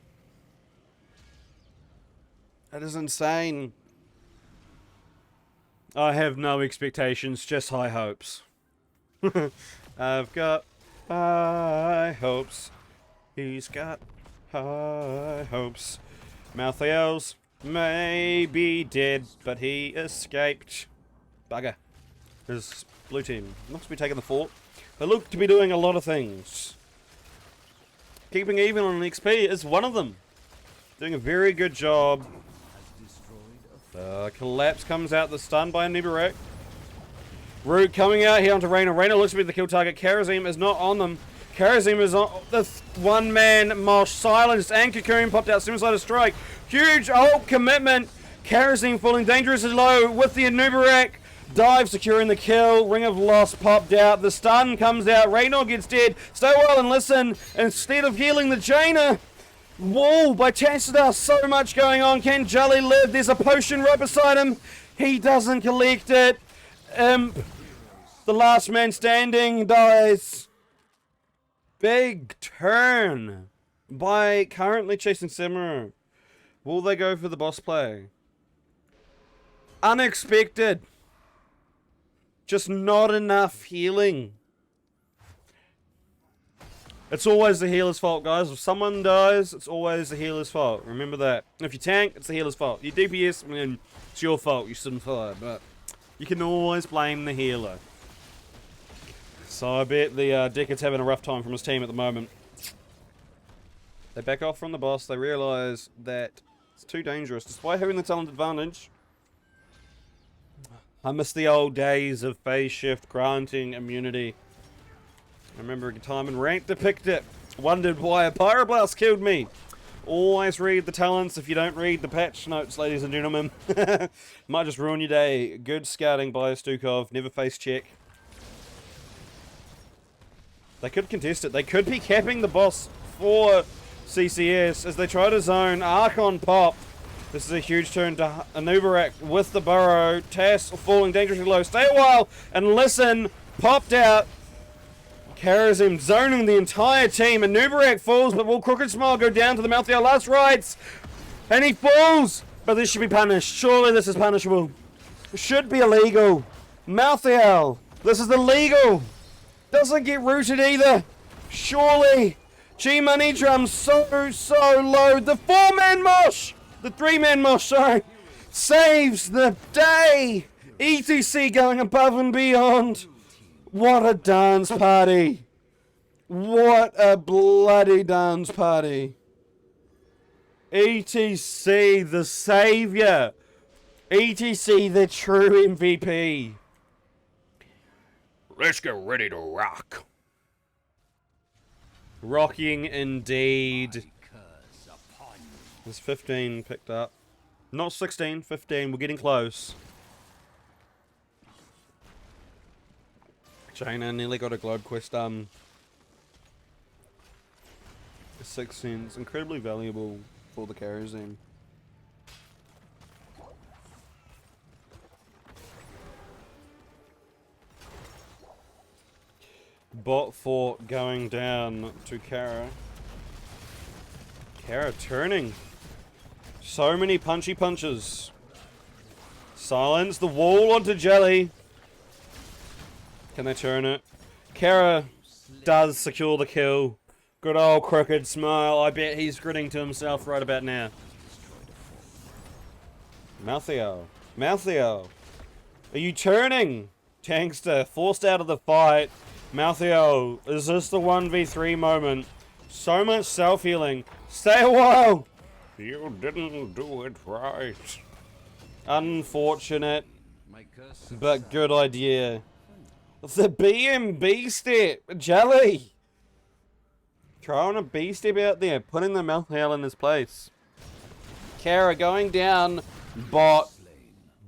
That is insane. I have no expectations, just high hopes. I've got high hopes. He's got high hopes. Malthiel's may be dead, but he escaped. Bugger. His blue team looks to be taking the fort. They look to be doing a lot of things. Keeping even on XP is one of them. Doing a very good job. Collapse comes out, the stun by Nibirak. Root coming out here onto Reyna. Reyna looks to be the kill target. Karazim is not on them. Karazim is on the one-man Mosh. Silenced and Cocoon popped out. Simulator Strike. Huge ult commitment. Karazim falling dangerously low with the Nibirak. Dive securing the kill. Ring of Loss popped out. The stun comes out. Raynor gets dead. Stay well and listen. Instead of healing the Jaina. Wall by Chancellor. So much going on. Can Jelly live? There's a potion right beside him. He doesn't collect it. Imp. The last man standing dies. Big turn by currently chasing Samaru. Will they go for the boss play? Unexpected. Just not enough healing. It's always the healer's fault, guys. If someone dies, it's always the healer's fault. Remember that. If you tank, it's the healer's fault. You DPS, then it's your fault. You shouldn't fire, but you can always blame the healer. So I bet the Deckard's having a rough time from his team at the moment. They back off from the boss. They realise that it's too dangerous. Despite having the talent advantage, I miss the old days of phase shift granting immunity. I remember a time in ranked depicted it. Wondered why a Pyroblast killed me. Always read the talents if you don't read the patch notes, ladies and gentlemen. Might just ruin your day. Good scouting by Stukov. Never face check. They could contest it. They could be capping the boss for CCS as they try to zone Archon pop. This is a huge turn to Anubarak with the burrow. Tass falling dangerously low. Stay a while and listen. Popped out. Karazim zoning the entire team. And Nubarak falls, but will Crooked Smile go down to the Malthael last rights? And he falls! But this should be punished. Surely this is punishable. It should be illegal. Malthael, this is illegal. Doesn't get rooted either. Surely. G-Money drums so low. The 4-man mosh! The 3-man mosh, sorry. Saves the day. ETC going above and beyond. What a dance party. What a bloody dance party. ETC, the savior. ETC, the true MVP. Let's get ready to rock. Rocking indeed. There's 15 picked up. Not 16, 15. We're getting close. Jaina nearly got a Globe Quest 6 cents. Incredibly valuable for the Karazim. Bot fort going down to Kara. Kara turning. So many punchy punches. Silence the wall onto Jelly. Can they turn it? Kara does secure the kill. Good old Crooked Smile. I bet he's grinning to himself right about now. Malthael. Malthael. Are you turning? Tankster forced out of the fight. Malthael, is this the 1v3 moment? So much self-healing. Stay a while. You didn't do it right. Unfortunate, but good idea. The BMB step. Jelly. Throwing a B step out there. Putting the Malthael in his place. Kara going down. Bot.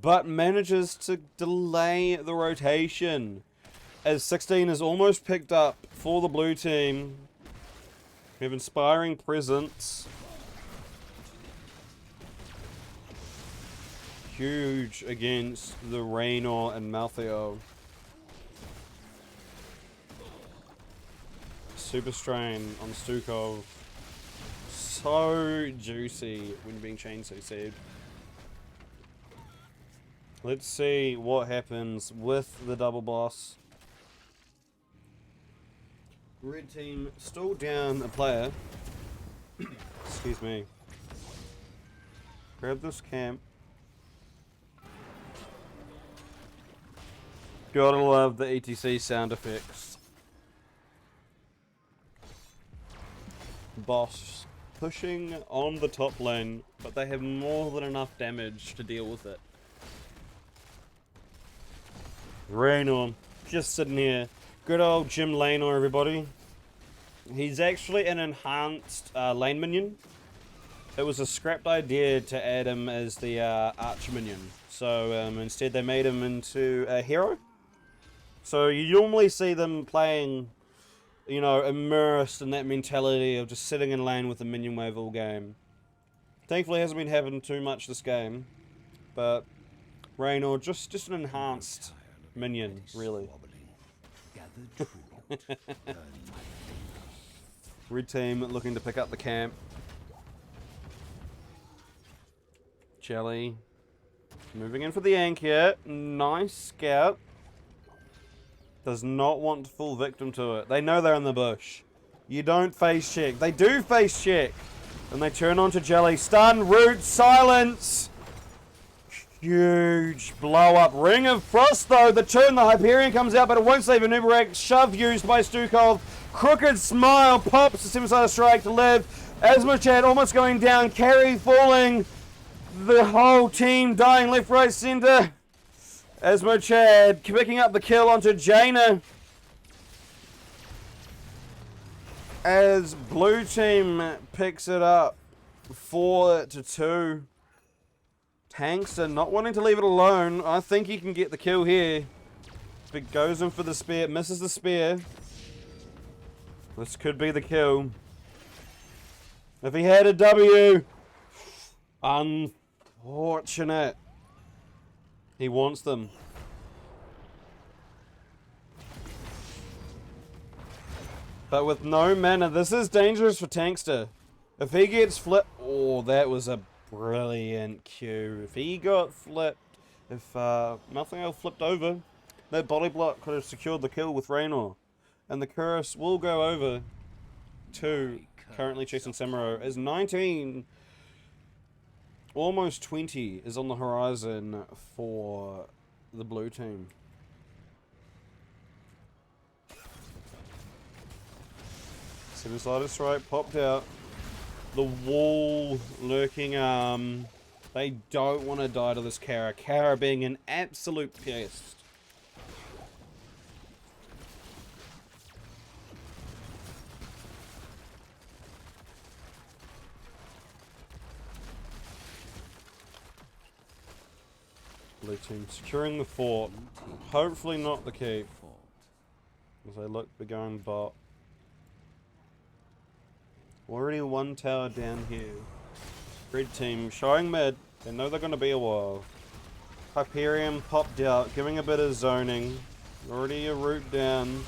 But manages to delay the rotation. As 16 is almost picked up for the blue team. We have Inspiring Presence. Huge against the Raynor and Malthael. Super Strain on Stukov. So juicy when being chainsaw saved. Let's see what happens with the double boss. Red team still down a player. Excuse me. Grab this camp. Gotta love the ETC sound effects. Boss pushing on the top lane, but they have more than enough damage to deal with it. Raynor just sitting here. Good old Jim Laynor, everybody. He's actually an enhanced lane minion. It was a scrapped idea to add him as the archer minion. So instead they made him into a hero. So you normally see them playing, you know, immersed in that mentality of just sitting in lane with a minion wave all game. Thankfully it hasn't been happening too much this game. But Raynor, just an enhanced minion, really. Red team looking to pick up the camp. Jelly moving in for the yank here. Nice scout. Does not want to fall victim to it. They know they're in the bush. You don't face check. They do face check. And they turn onto Jelly. Stun, root, silence. Huge blow up. Ring of Frost though. The turn, the Hyperion comes out, but it won't save Anubarak. Shove used by Stukov. Crooked Smile pops the Simside Strike to live. Asmochat almost going down. Carry falling. The whole team dying left, right, center. Asmochat picking up the kill onto Jaina. as blue team picks it up 4-2. Tankster not wanting to leave it alone. I think he can get the kill here. But goes in for the spear, misses the spear. This could be the kill. If he had a W. Unfortunate. He wants them. But with no mana, this is dangerous for Tankster. If he gets flipped... Oh, that was a brilliant Q. If he got flipped, if nothing else flipped over, that body block could have secured the kill with Raynor. And the curse will go over to currently chasing Samuro as 19, almost 20 is on the horizon for the blue team. Sinusitis strike popped out. The wall lurking they don't want to die to this Kara. Kara being an absolute pest. Blue team securing the fort. Hopefully not the keep. As they look to be going bot. Already one tower down here. Red team showing mid. They know they're going to be a while. Hyperion popped out, giving a bit of zoning. Already a root down.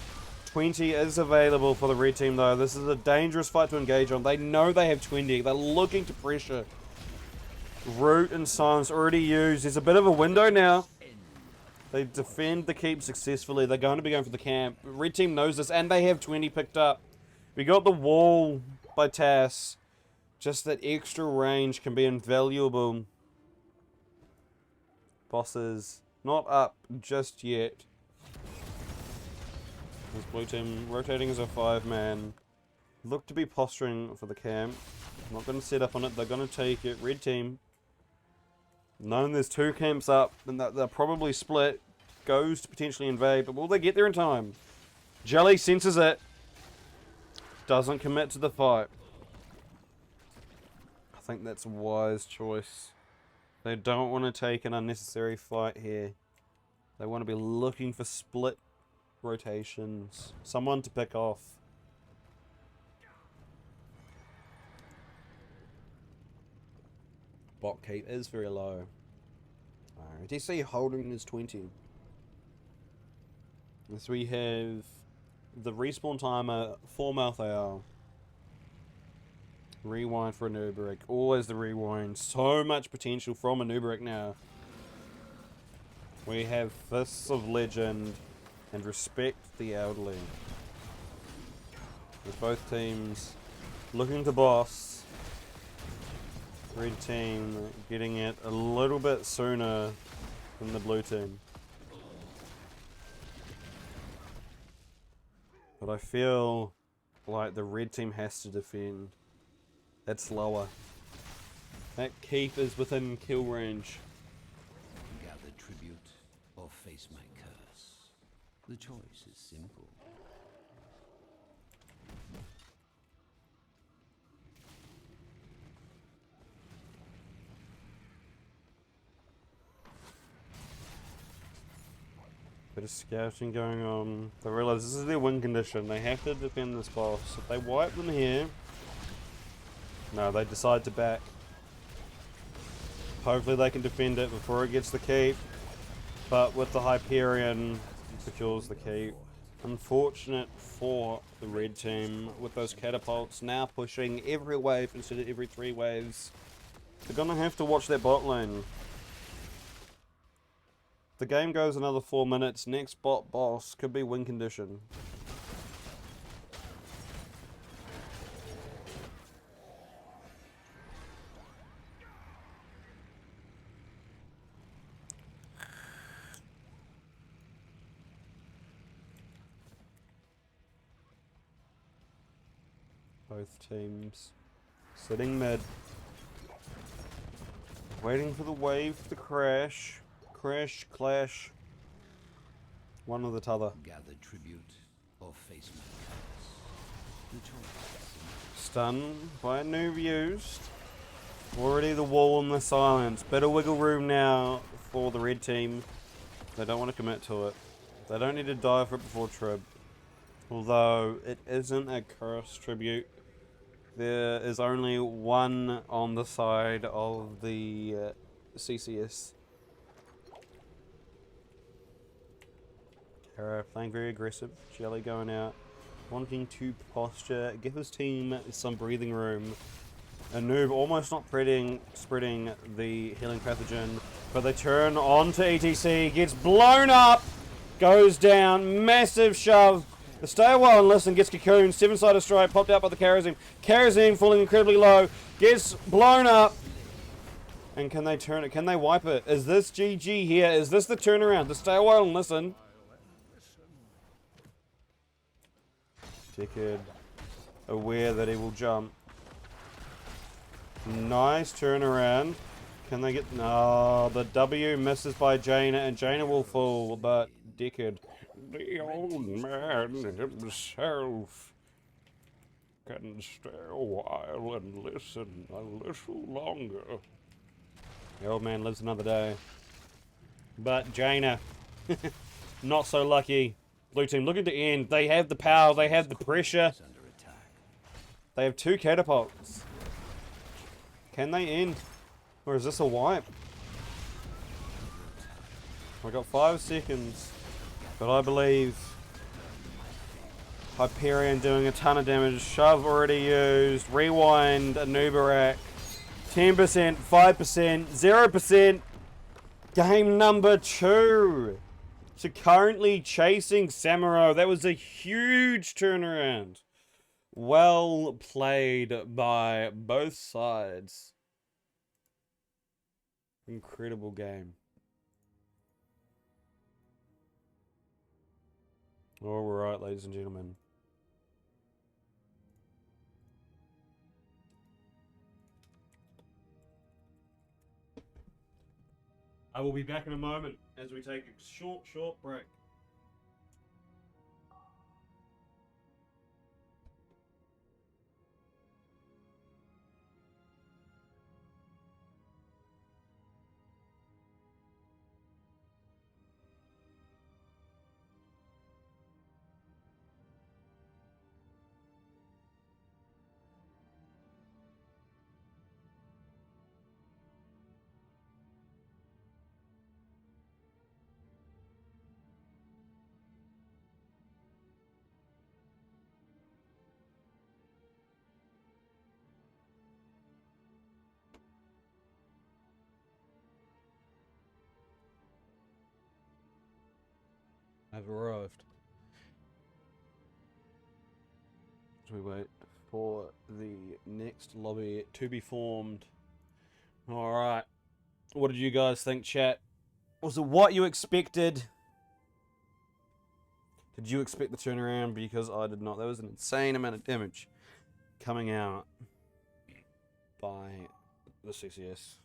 20 is available for the red team though. This is a dangerous fight to engage on. They know they have 20. They're looking to pressure. Root and Silence already used. There's a bit of a window now. They defend the keep successfully. They're going to be going for the camp. Red team knows this and they have 20 picked up. We got the wall by Tass. Just that extra range can be invaluable. Bosses not up just yet. This blue team rotating as a 5-man. Look to be posturing for the camp. Not going to set up on it. They're going to take it. Red team. Knowing there's 2 camps up and that they're probably split. Goes to potentially invade. But will they get there in time? Jelly senses it. Doesn't commit to the fight. I think that's a wise choice. They don't want to take an unnecessary fight here. They want to be looking for split rotations. Someone to pick off. Bot keep is very low. DC holding is 20. So we have the respawn timer, 4 mouth hour. Rewind for a Nubric. Always the rewind. So much potential from a Nubric now. We have Fists of Legend and Respect the Elderly. With both teams looking to boss. Red team getting it a little bit sooner than the blue team. But I feel like the red team has to defend. That's lower. That keep is within kill range. Gather tribute or face my curse. The choice is simple. Bit of scouting going on. They realise this is their win condition. They have to defend this boss. If they wipe them here... No, they decide to back. Hopefully they can defend it before it gets the keep. But with the Hyperion, it secures the keep. Unfortunate for the red team with those catapults now pushing every wave instead of every 3 waves. They're going to have to watch their bot lane. The game goes another 4 minutes. Next bot boss could be win condition. Both teams sitting mid. Waiting for the wave to crash. Crash, clash. One or the t'other. Gather tribute or face my curse. Stun by a noob used. Already the wall and the silence. Bit of wiggle room now for the red team. They don't want to commit to it. They don't need to die for it before trib. Although it isn't a curse tribute. There is only one on the side of the CCS. Kara playing very aggressive. Jelly going out. Wanting to posture. Give his team some breathing room. A noob almost not spreading the healing pathogen. But they turn on to ETC. Gets blown up. Goes down. Massive shove. The stay a while and listen gets cocooned. 7-sided strike popped out by the Karazim. Karazim falling incredibly low. Gets blown up. And can they turn it? Can they wipe it? Is this GG here? Is this the turnaround? The stay a while and listen. Ticked. Aware that he will jump. Nice turnaround. Can they get... No, the W misses by Jaina, and Jaina will fall, but Dickard. The old man himself can stay a while and listen a little longer. The old man lives another day. But Jaina, not so lucky. Blue team looking to end. They have the power, they have the pressure. They have 2 catapults. Can they end? Or is this a wipe? I got 5 seconds. But I believe Hyperion doing a ton of damage. Shove already used. Rewind a Nubarak. 10%, 5%, 0%. Game number 2. So currently chasing Samuro. That was a huge turnaround. Well played by both sides. Incredible game. Alright, ladies and gentlemen. I will be back in a moment as we take a short break. I've arrived. As we wait for the next lobby to be formed. Alright. What did you guys think, chat? Was it what you expected? Did you expect the turnaround? Because I did not. That was an insane amount of damage coming out by the CCS.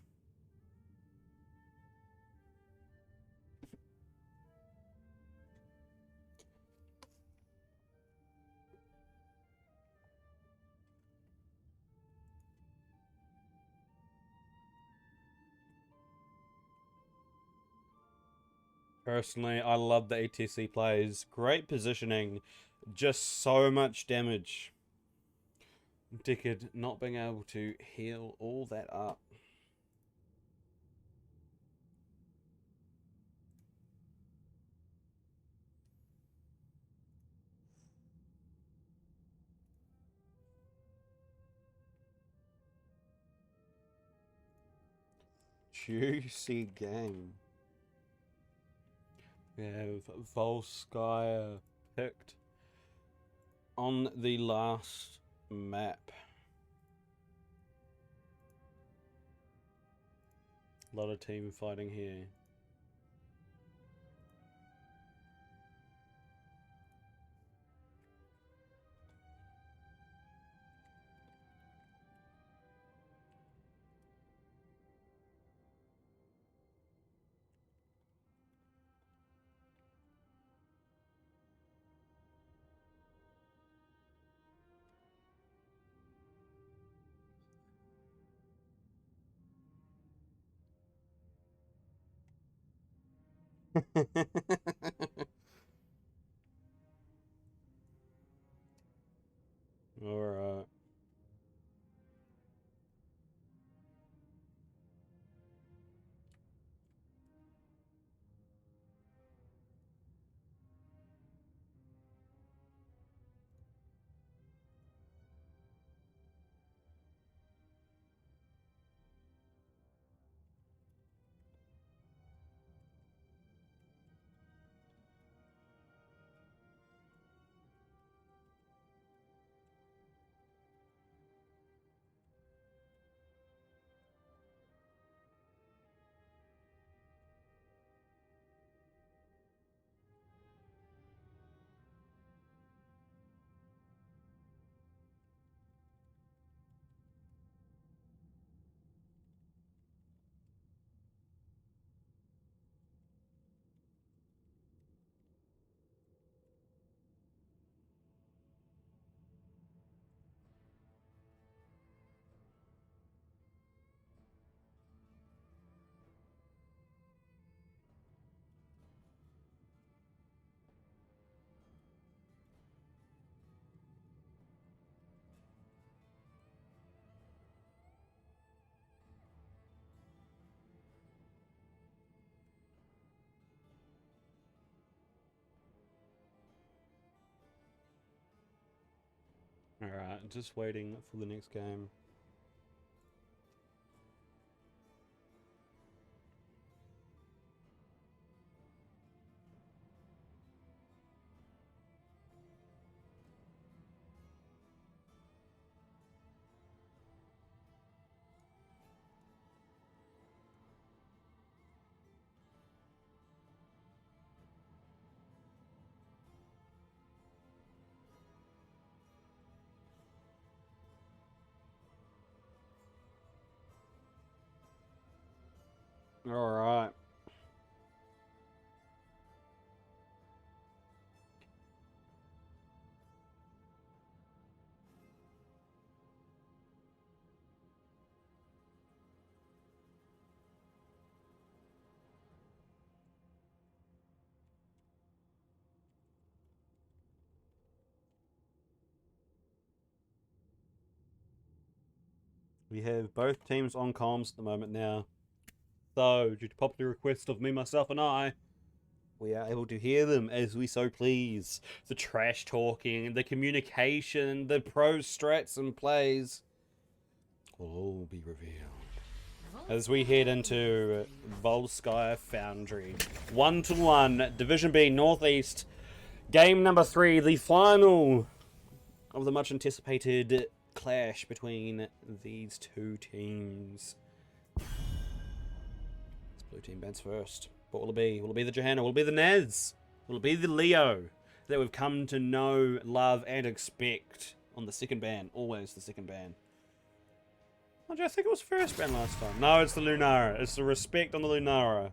Personally, I love the ATC plays. Great positioning. Just so much damage. Dickard not being able to heal all that up. Juicy game. We have Volskaya picked on the last map. A lot of team fighting here. Alright. Alright, just waiting for the next game. Alright. We have both teams on comms at the moment now. So, due to popular request of me, myself, and I, we are able to hear them as we so please. The trash talking, the communication, the pro strats and plays will all be revealed as we head into Volsky Foundry. 1-1, Division B Northeast, game number 3, the final of the much anticipated clash between these two teams. This blue team bans first. What will it be? Will it be the Johanna? Will it be the Naz? Will it be the Leo that we've come to know, love, and expect on the second ban? Always the second ban. Oh, I think it was first ban last time. No, it's the Lunara. It's the respect on the Lunara.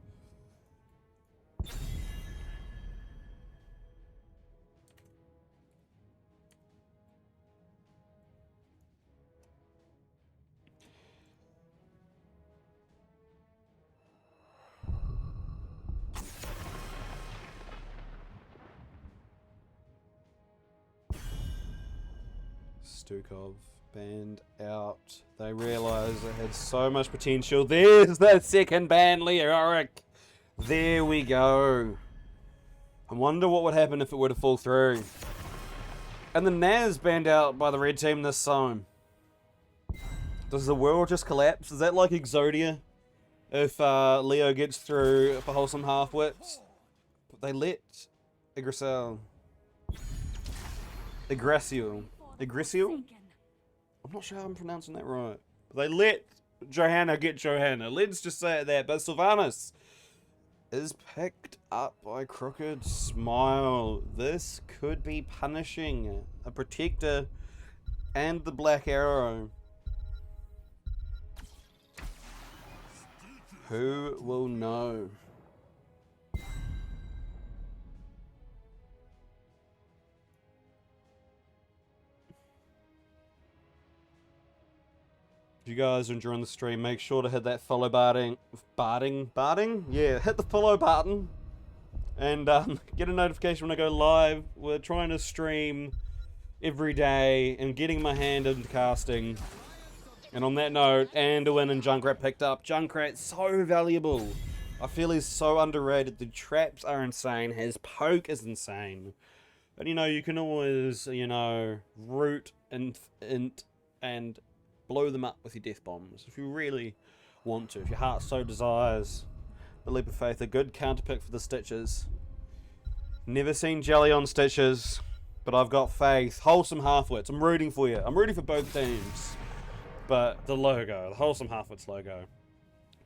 Stukov banned out. They realised it had so much potential. There's that second ban, Leoric. There we go. I wonder what would happen if it were to fall through. And the Naz banned out by the red team this time. Does the world just collapse? Is that like Exodia? If Leo gets through for Wholesome Halfwits? But they let Igrisel. Igrisel? I'm not sure how I'm pronouncing that right. But they let Johanna get Johanna. Let's just say it that. But Sylvanas is picked up by Crooked Smile. This could be punishing a Protector and the Black Arrow. Who will know? If you guys are enjoying the stream, make sure to hit that follow button. Yeah, hit the follow button. And get a notification when I go live. We're trying to stream every day and getting my hand into casting. And on that note, Anduin and Junkrat picked up. Junkrat's so valuable. I feel he's so underrated. The traps are insane. His poke is insane. But you know, you can always, you know, root and blow them up with your death bombs if you really want to. If your heart so desires. The leap of faith, a good counter pick for the Stitches. Never seen Jelly on Stitches, but I've got faith. Wholesome Halfwits. I'm rooting for you. I'm rooting for both teams. But the logo, the Wholesome Halfwits logo.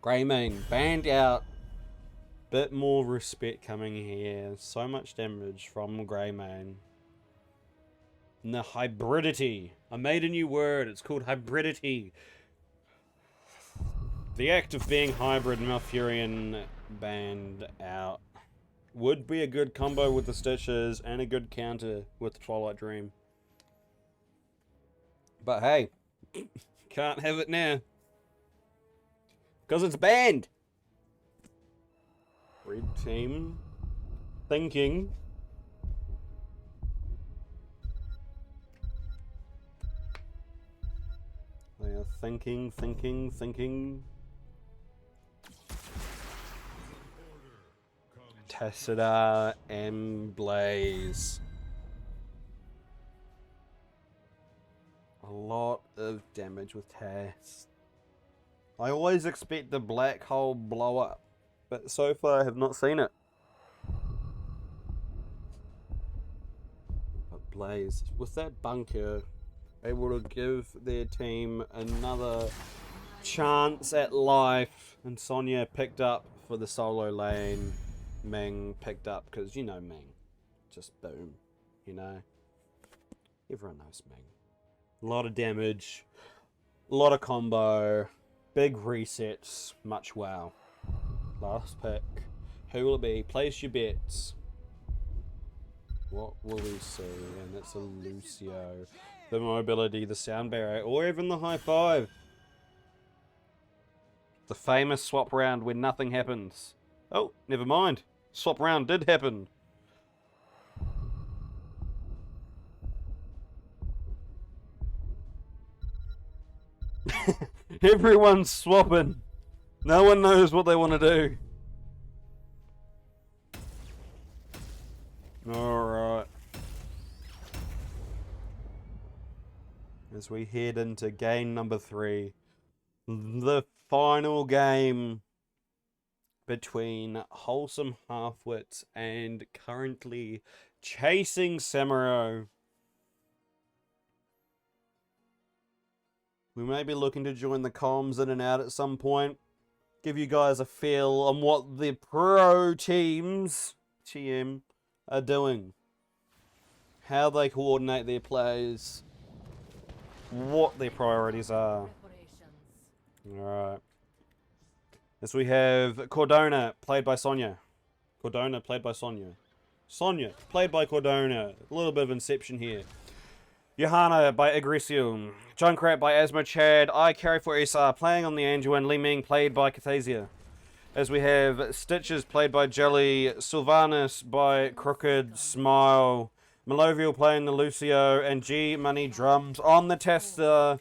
Greymane, banned out. Bit more respect coming here. So much damage from Greymane. And the hybridity. I made a new word. It's called hybridity. The act of being hybrid Malfurion banned out. Would be a good combo with the Stitches and a good counter with the Twilight Dream. But hey, can't have it now. Because it's banned. Red team thinking. They are thinking. Tessida and Blaze. A lot of damage with Tess. I always expect the black hole blow up, but so far I have not seen it. But Blaze, with that bunker, able to give their team another chance at life, and Sonya picked up for the solo lane. Ming picked up because you know Ming, just boom, you know. Everyone knows Ming. A lot of damage, a lot of combo, big resets, much wow. Last pick. Who will it be? Place your bets. What will we see? And it's a Lucio. The mobility, the sound barrier, or even the high five. The famous swap round when nothing happens. Oh, never mind. Swap round did happen. Everyone's swapping. No one knows what they want to do. Alright. As we head into game number 3. The final game between Wholesome Halfwits and currently chasing Samaru. We may be looking to join the comms in and out at some point. Give you guys a feel on what the pro teams, TM, are doing. How they coordinate their plays. What their priorities are. Alright. As we have Cordona, played by Sonya. Cordona, played by Sonya. Sonya, played by Cordona. A little bit of inception here. Johanna by Agresium. Junkrat by Asmo Chad. I carry for Isar, playing on the Anduin. Li Ming, played by Cathasia. As we have Stitches, played by Jelly. Sylvanus by Crooked Smile. Malovial playing the Lucio. And G Money drums on the tester.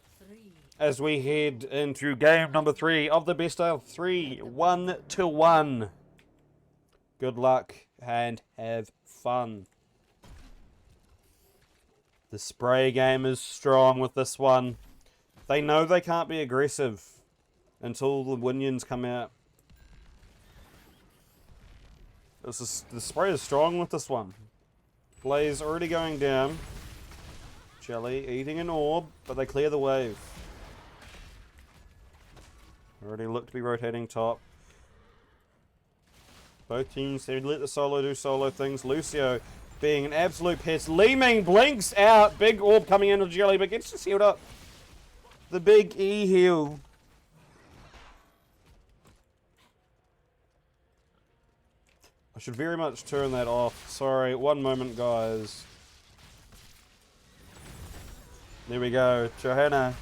As we head into game number 3 of the best of 3, 1-1. Good luck and have fun. The spray game is strong with this one. They know they can't be aggressive until the Winions come out. The spray is strong with this one. Blaze already going down. Jelly eating an orb, but they clear the wave. Already look to be rotating top. Both teams, they let the solo do solo things. Lucio being an absolute pest. Li Ming blinks out. Big orb coming into Jelly, but gets just healed up. The big E heal. I should very much turn that off. Sorry, one moment, guys. There we go. Johanna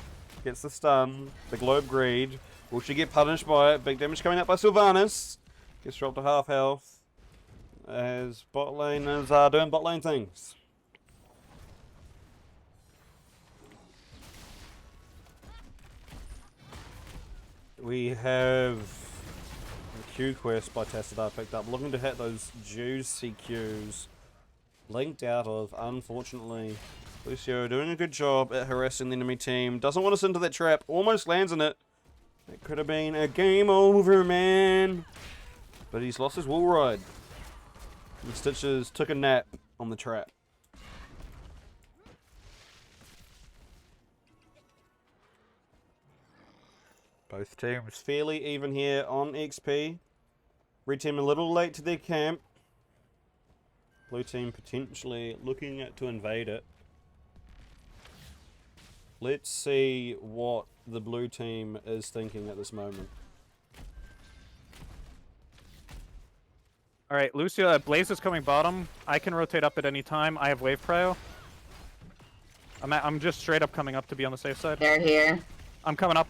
gets the stun. The Globe Greed. Will she get punished by it? Big damage coming up by Sylvanus. Gets dropped to half health. as bot lane is doing bot lane things. We have a Q quest by Tassadar picked up, looking to hit those juicy Qs. Linked out of, unfortunately. Lucio doing a good job at harassing the enemy team. Doesn't want us into that trap. Almost lands in it. It could have been a game over, man. But he's lost his wall ride. And Stitches took a nap on the trap. Both teams fairly even here on XP. Red team a little late to their camp. Blue team potentially looking to invade it. Let's see what the blue team is thinking at this moment. Alright, Lucio, Blaze is coming bottom. I can rotate up at any time. I have wave prio. I'm just straight up coming up to be on the safe side. They're here. I'm coming up.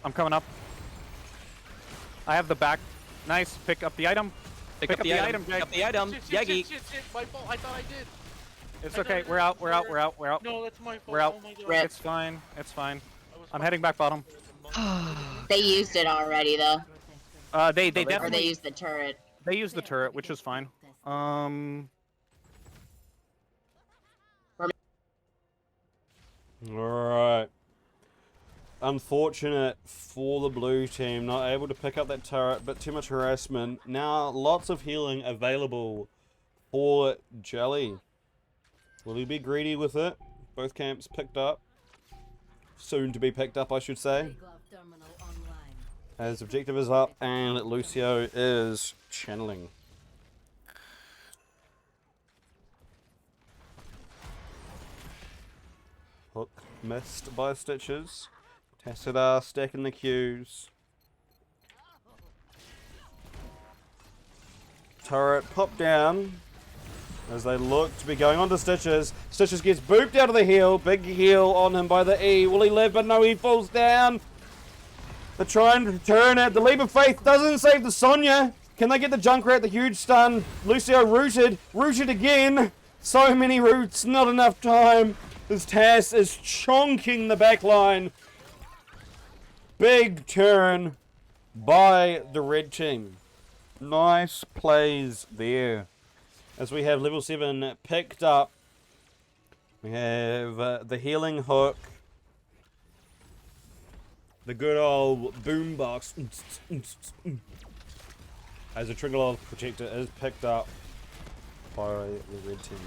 I have the back. Nice. Pick up the item. Pick up the item. Pick up the item. Yagi. Shit, my fault. I thought I did. It's okay. We're out. No, that's my fault. We're out. Oh my God. Rip. It's fine. I'm heading back bottom. They used it already, though. They Or definitely they used the turret. they used the turret, which is fine. Alright. Unfortunate for the blue team, not able to pick up that turret, but too much harassment. Now, lots of healing available for Jelly. Will he be greedy with it? Both camps picked up. Soon to be picked up, I should say. As objective is up and Lucio is channeling. Hook missed by Stitches. Tassadar stacking the Qs. Turret popped down as they look to be going on to Stitches. Stitches gets booped out of the heal. Big heal on him by the E. Will he live? But no, he falls down. They're trying to turn it. The leap of faith doesn't save the Sonya. Can they get the Junkrat? The huge stun. Lucio rooted. Rooted again. So many roots. Not enough time. This Tass is chonking the back line. Big turn by the red team. Nice plays there. As we have level 7 picked up. We have the healing hook. The good old boombox. As a Trigger Protector is picked up by the red team.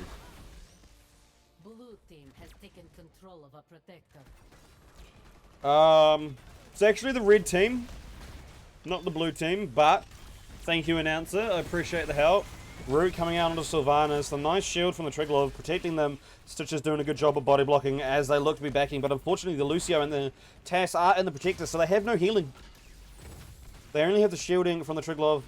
Blue team has taken control of a protector. It's actually the red team, not the blue team, but thank you, announcer. I appreciate the help. Root coming out onto Sylvanas. The nice shield from the Trigger protecting them. Stitches doing a good job of body blocking as they look to be backing, but unfortunately the Lucio and the Tass are in the protector, so they have no healing. They only have the shielding from the Trigger.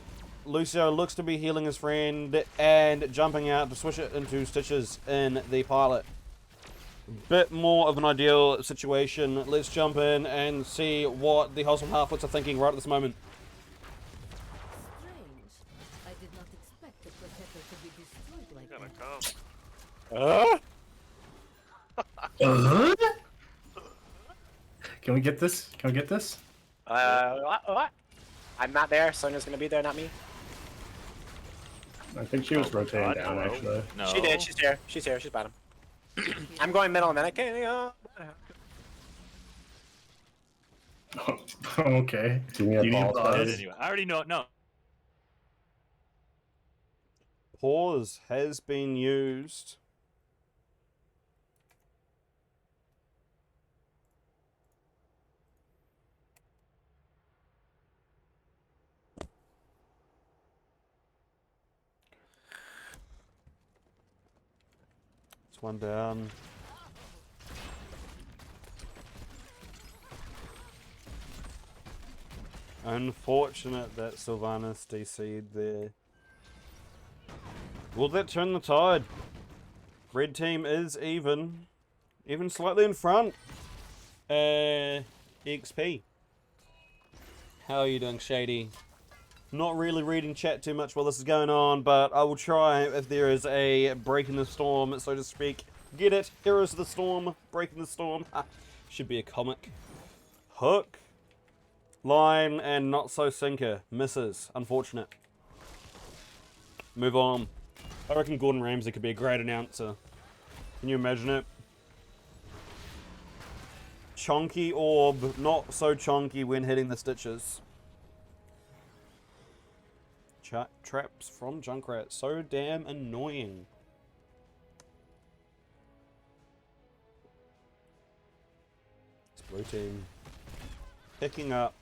Lucio looks to be healing his friend and jumping out to switch it into Stitches in the pilot. Bit more of an ideal situation. Let's jump in and see what the Wholesome Halfwits are thinking right at this moment. Strange. I did not expect the protector to be destroyed like that. Can we get this? Can we get this? What? I'm not there. Sonya's gonna be there, not me. I think she was rotating down, no. actually. No. She did. She's here. She's here. She's bottom. I'm going middle and then I can. Okay. Do you need a ball Anyway, I already know. No. Pause has been used. It's one down. Unfortunate that Sylvanas DC'd there. Will that turn the tide? Red team is even slightly in front. XP. How are you doing, Shady? Not really reading chat too much while this is going on, but I will try if there is a break in the storm, so to speak. Get it? Heroes of the Storm, breaking the storm. Should be a comic. Hook, line, and not so sinker. Misses. Unfortunate. Move on. I reckon Gordon Ramsay could be a great announcer. Can you imagine it? Chonky orb, not so chonky when hitting the stitches. Traps from Junkrat, so damn annoying. It's blue team picking up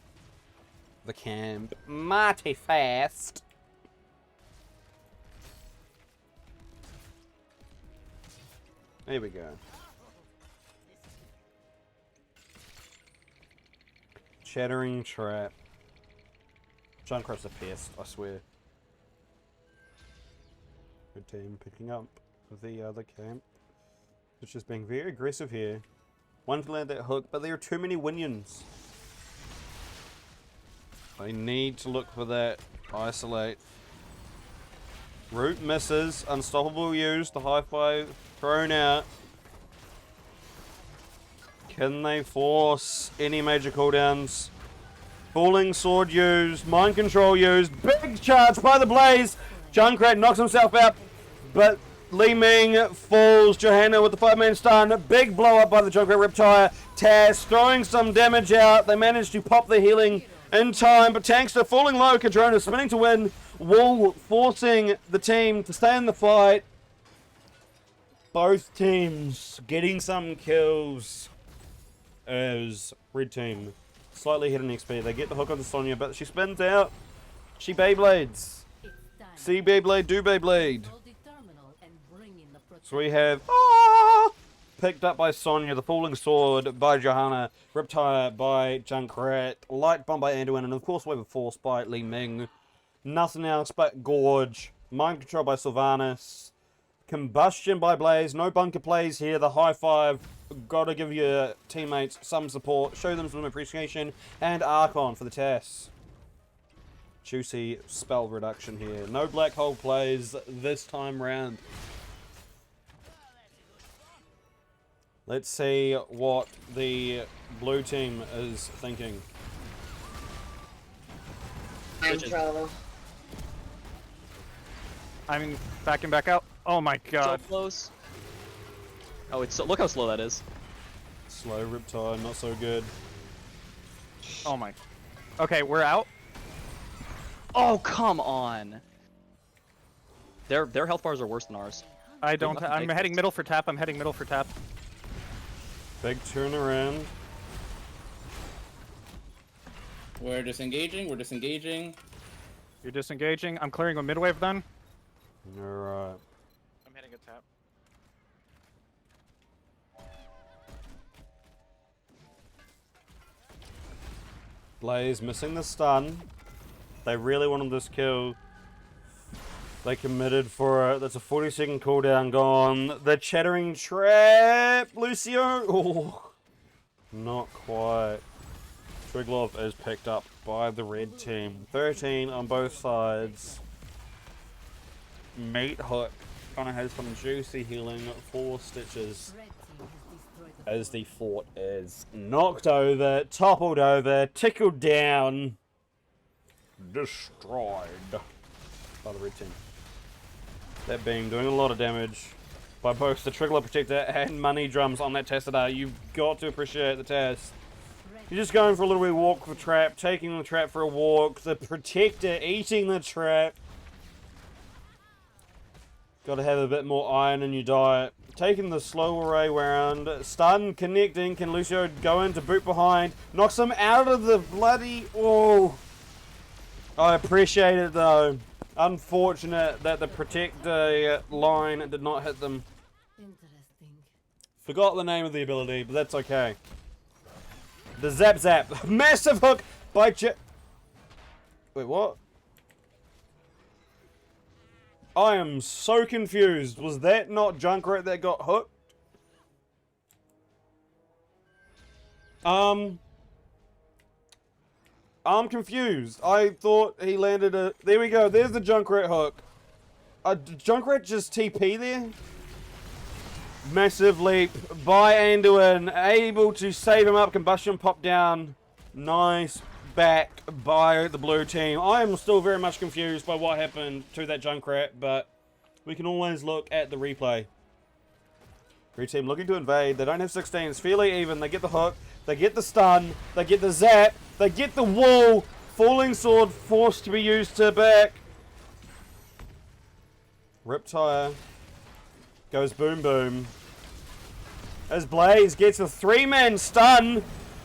the camp mighty fast. There we go. Chattering trap. Junkrat's a pest, I swear. Good team picking up the other camp. It's just being very aggressive here. One to land that hook, but there are too many Winions. They need to look for that isolate. Root misses. Unstoppable used. The high five thrown out. Can they force any major cooldowns? Falling sword used. Mind control used. Big charge by the Blaze. Junkrat knocks himself out, but Li Ming falls. Johanna with the 5-man stun. Big blow up by the Junkrat Reptile. Taz throwing some damage out. They managed to pop the healing in time, but Tankster falling low. Kadrona spinning to win. Wall forcing the team to stay in the fight. Both teams getting some kills as red team slightly hit an XP. They get the hook on the Sonya, but she spins out. She Beyblades. See Beyblade, do Beyblade. So we have picked up by Sonya, the Falling Sword by Johanna, Riptire by Junkrat, Light Bomb by Anduin, and of course Wave of Force by Li Ming. Nothing else but Gorge. Mind Control by Sylvanas. Combustion by Blaze. No bunker plays here. The high five. Gotta give your teammates some support. Show them some appreciation. And Archon for the Tess. Juicy spell reduction here. No black hole plays this time round. Let's see what the blue team is thinking. Control. I'm backing back out. Oh my god. So close. Oh, it's so, look how slow that is. Slow Riptide, not so good. Oh my. Okay, we're out. Oh, come on. Their health bars are worse than ours. I don't. I'm heading middle for tap. I'm heading middle for tap. Big turnaround. We're disengaging. We're disengaging. You're disengaging. I'm clearing a mid wave then. Alright. I'm hitting a tap. Blaze missing the stun. They really wanted this kill. They committed for it. That's a 40-second cooldown gone. The chattering trap, Lucio. Oh, not quite. Triglav is picked up by the red team. 13 on both sides. Meat Hook kind of has some juicy healing for Stitches. As the fort is knocked over, toppled over, tickled down, destroyed by the red team. That beam doing a lot of damage by both the Triggler Protector and Money Drums on that Tassadar. You've got to appreciate the Tass. You're just going for a little wee walk with the trap, taking the trap for a walk, the Protector eating the trap. Got to have a bit more iron in your diet. Taking the slow array round. Stun, connecting. Can Lucio go in to boot behind? Knocks him out of the bloody... Oh. I appreciate it though. Unfortunate that the Protector line did not hit them. Interesting. Forgot the name of the ability, but that's okay. The Zap Zap. Massive hook by Wait, what? I am so confused. Was that not Junkrat that got hooked? I'm confused. I thought he landed a... There we go. There's the Junkrat hook. Did Junkrat just TP there? Massive leap by Anduin. Able to save him up. Combustion pop down. Nice back by the blue team. I am still very much confused by what happened to that Junkrat, but we can always look at the replay. Blue team looking to invade. They don't have 16. It's fairly even. They get the hook. They get the stun. They get the zap. They get the wall. Falling sword forced to be used to back. Riptire goes boom boom. As Blaze gets a 3-man stun.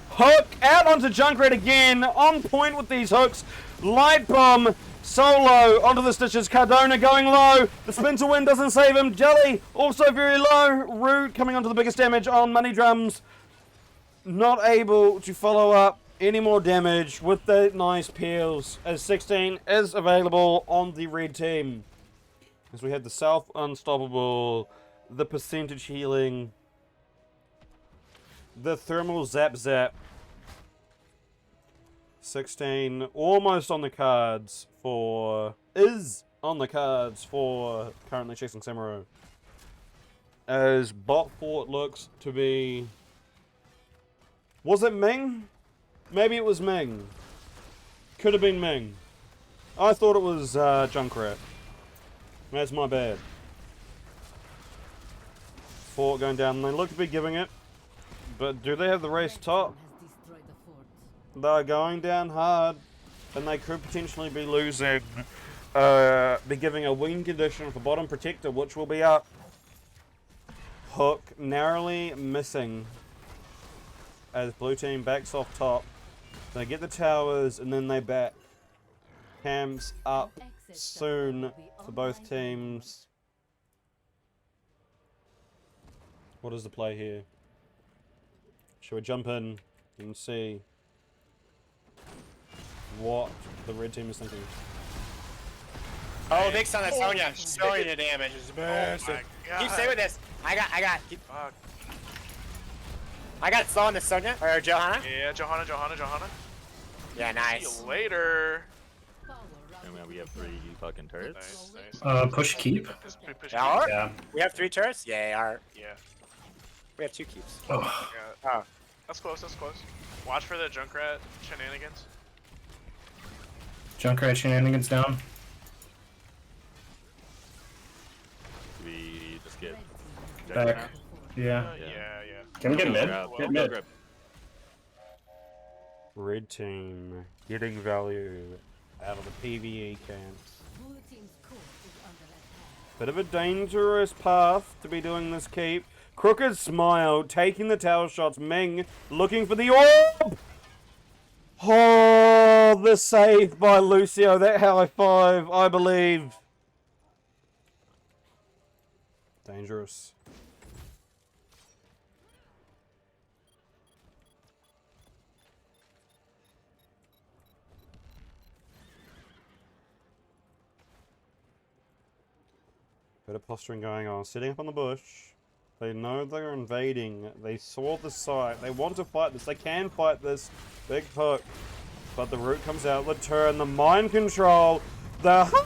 Hook out onto Junkrat again. On point with these hooks. Light bomb. Solo onto the stitches. Cardona going low. The spin to win doesn't save him. Jelly also very low. Root coming onto the biggest damage on Money Drums. Not able to follow up any more damage with the nice peels, as 16 is available on the red team. As we have the Self Unstoppable, the percentage healing, the thermal zap zap. 16 almost on the cards for... is on the cards for currently chasing Samaru. As bot fort looks to be... Was it Ming? Maybe it was Ming. Could have been Ming. I thought it was Junkrat. That's my bad. Fort going down. They look to be giving it. But do they have the race top? They're going down hard. And they could potentially be losing. Be giving a win condition for bottom protector, which will be up. Hook narrowly missing. As blue team backs off top. They get the towers and then they back. Camps up soon for both teams. What is the play here? Should we jump in and see what the red team is thinking? Oh, big stun on Sonya. Sonya damage is massive. Keep staying with this. I got. I got slow on the Sonya or Johanna. Yeah, Johanna. Yeah, nice. See you later. And we have 3 fucking turrets. Nice. Push keep. Yeah. We have 3 turrets? Yeah, Yeah. we have 2 keeps. Oh. Yeah. Oh. That's close. Watch for the Junkrat shenanigans. Junkrat shenanigans down. We just get Back. Yeah. Yeah. Can we get mid? Grab. Get mid. Grab. Red team getting value out of the PvE camps. Bit of a dangerous path to be doing this keep. Crooked Smile taking the tower shots. Ming looking for the orb. Oh, the save by Lucio. That high five, I believe. Dangerous. Bit of posturing going on. Sitting up on the bush. They know they're invading. They saw the site. They want to fight this. They can fight this. Big hook. But the root comes out. The turn. The mind control. The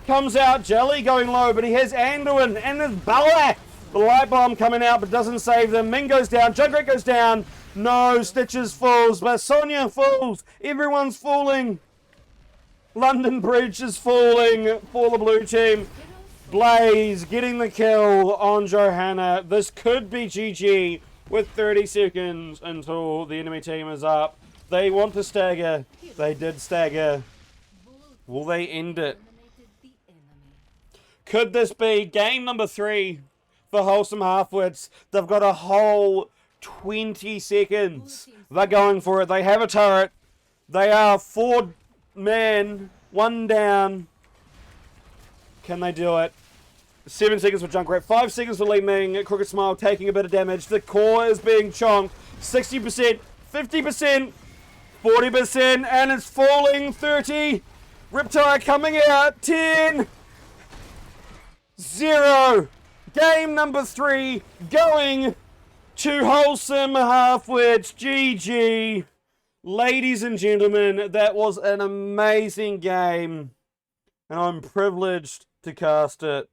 comes out. Jelly going low. But he has Anduin. And there's Balak. The light bomb coming out but doesn't save them. Ming goes down. Junkrat goes down. No. Stitches falls. But Sonya falls. Everyone's falling. London Bridge is falling for the blue team. Blaze getting the kill on Johanna. This could be GG with 30 seconds until the enemy team is up. They want to stagger. They did stagger. Will they end it? Could this be game number 3 for Wholesome Halfwits? They've got a whole 20 seconds. They're going for it. They have a turret. They are 4 men, 1 down. Can they do it? 7 seconds for Junkrat, 5 seconds for Li Ming. Crooked Smile taking a bit of damage. The core is being chonked. 60%, 50%, 40%, and it's falling. 30. Riptire coming out. 10. 0. Game number 3 going to Wholesome Halfwits. GG. Ladies and gentlemen, that was an amazing game, and I'm privileged to cast it.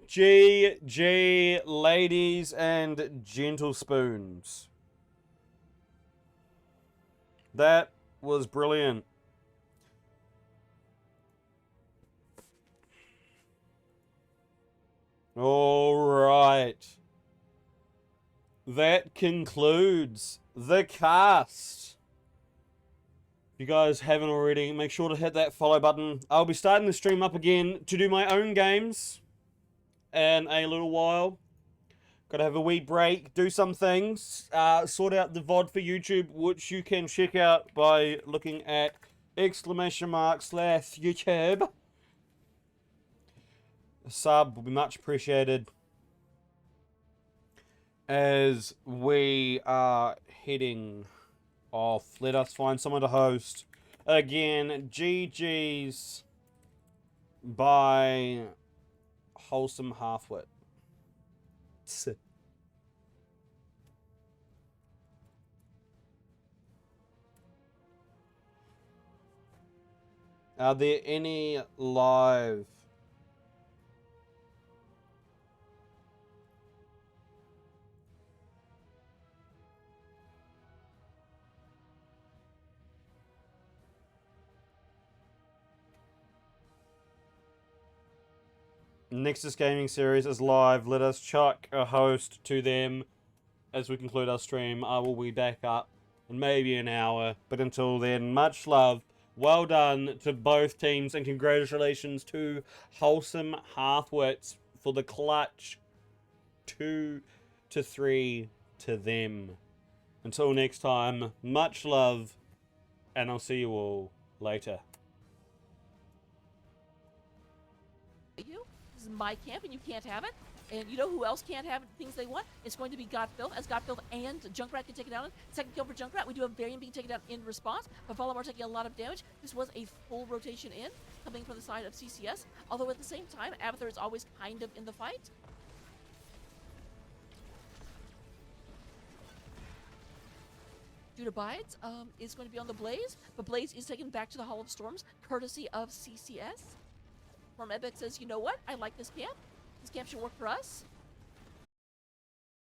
GG, ladies and gentle spoons. That was brilliant. Alright. That concludes the cast. If you guys haven't already, make sure to hit that follow button. I'll be starting the stream up again to do my own games in a little while. Gotta have a wee break, do some things, sort out the VOD for YouTube, which you can check out by looking at !/YouTube. A sub will be much appreciated as we are heading off. Let us find someone to host. Again, GG's by Wholesome Halfwit. Are there any live? Nexus Gaming Series is live. Let us chuck a host to them as we conclude our stream. I will be back up in maybe an hour. But until then, much love. Well done to both teams, and congratulations to Wholesome Halfwits for the clutch 2-3 to them. Until next time, much love, and I'll see you all later. This is my camp, and you can't have it. And you know who else can't have things they want? It's going to be Godfilth, as Godfilth and Junkrat can take it down. Second kill for Junkrat. We do have Varian being taken down in response, but Volamar taking a lot of damage. This was a full rotation in, coming from the side of CCS. Although at the same time, Abathur is always kind of in the fight. Judah Bides is going to be on the Blaze, but Blaze is taken back to the Hall of Storms, courtesy of CCS. From Epic says, you know what? I like this camp. This camp should work for us.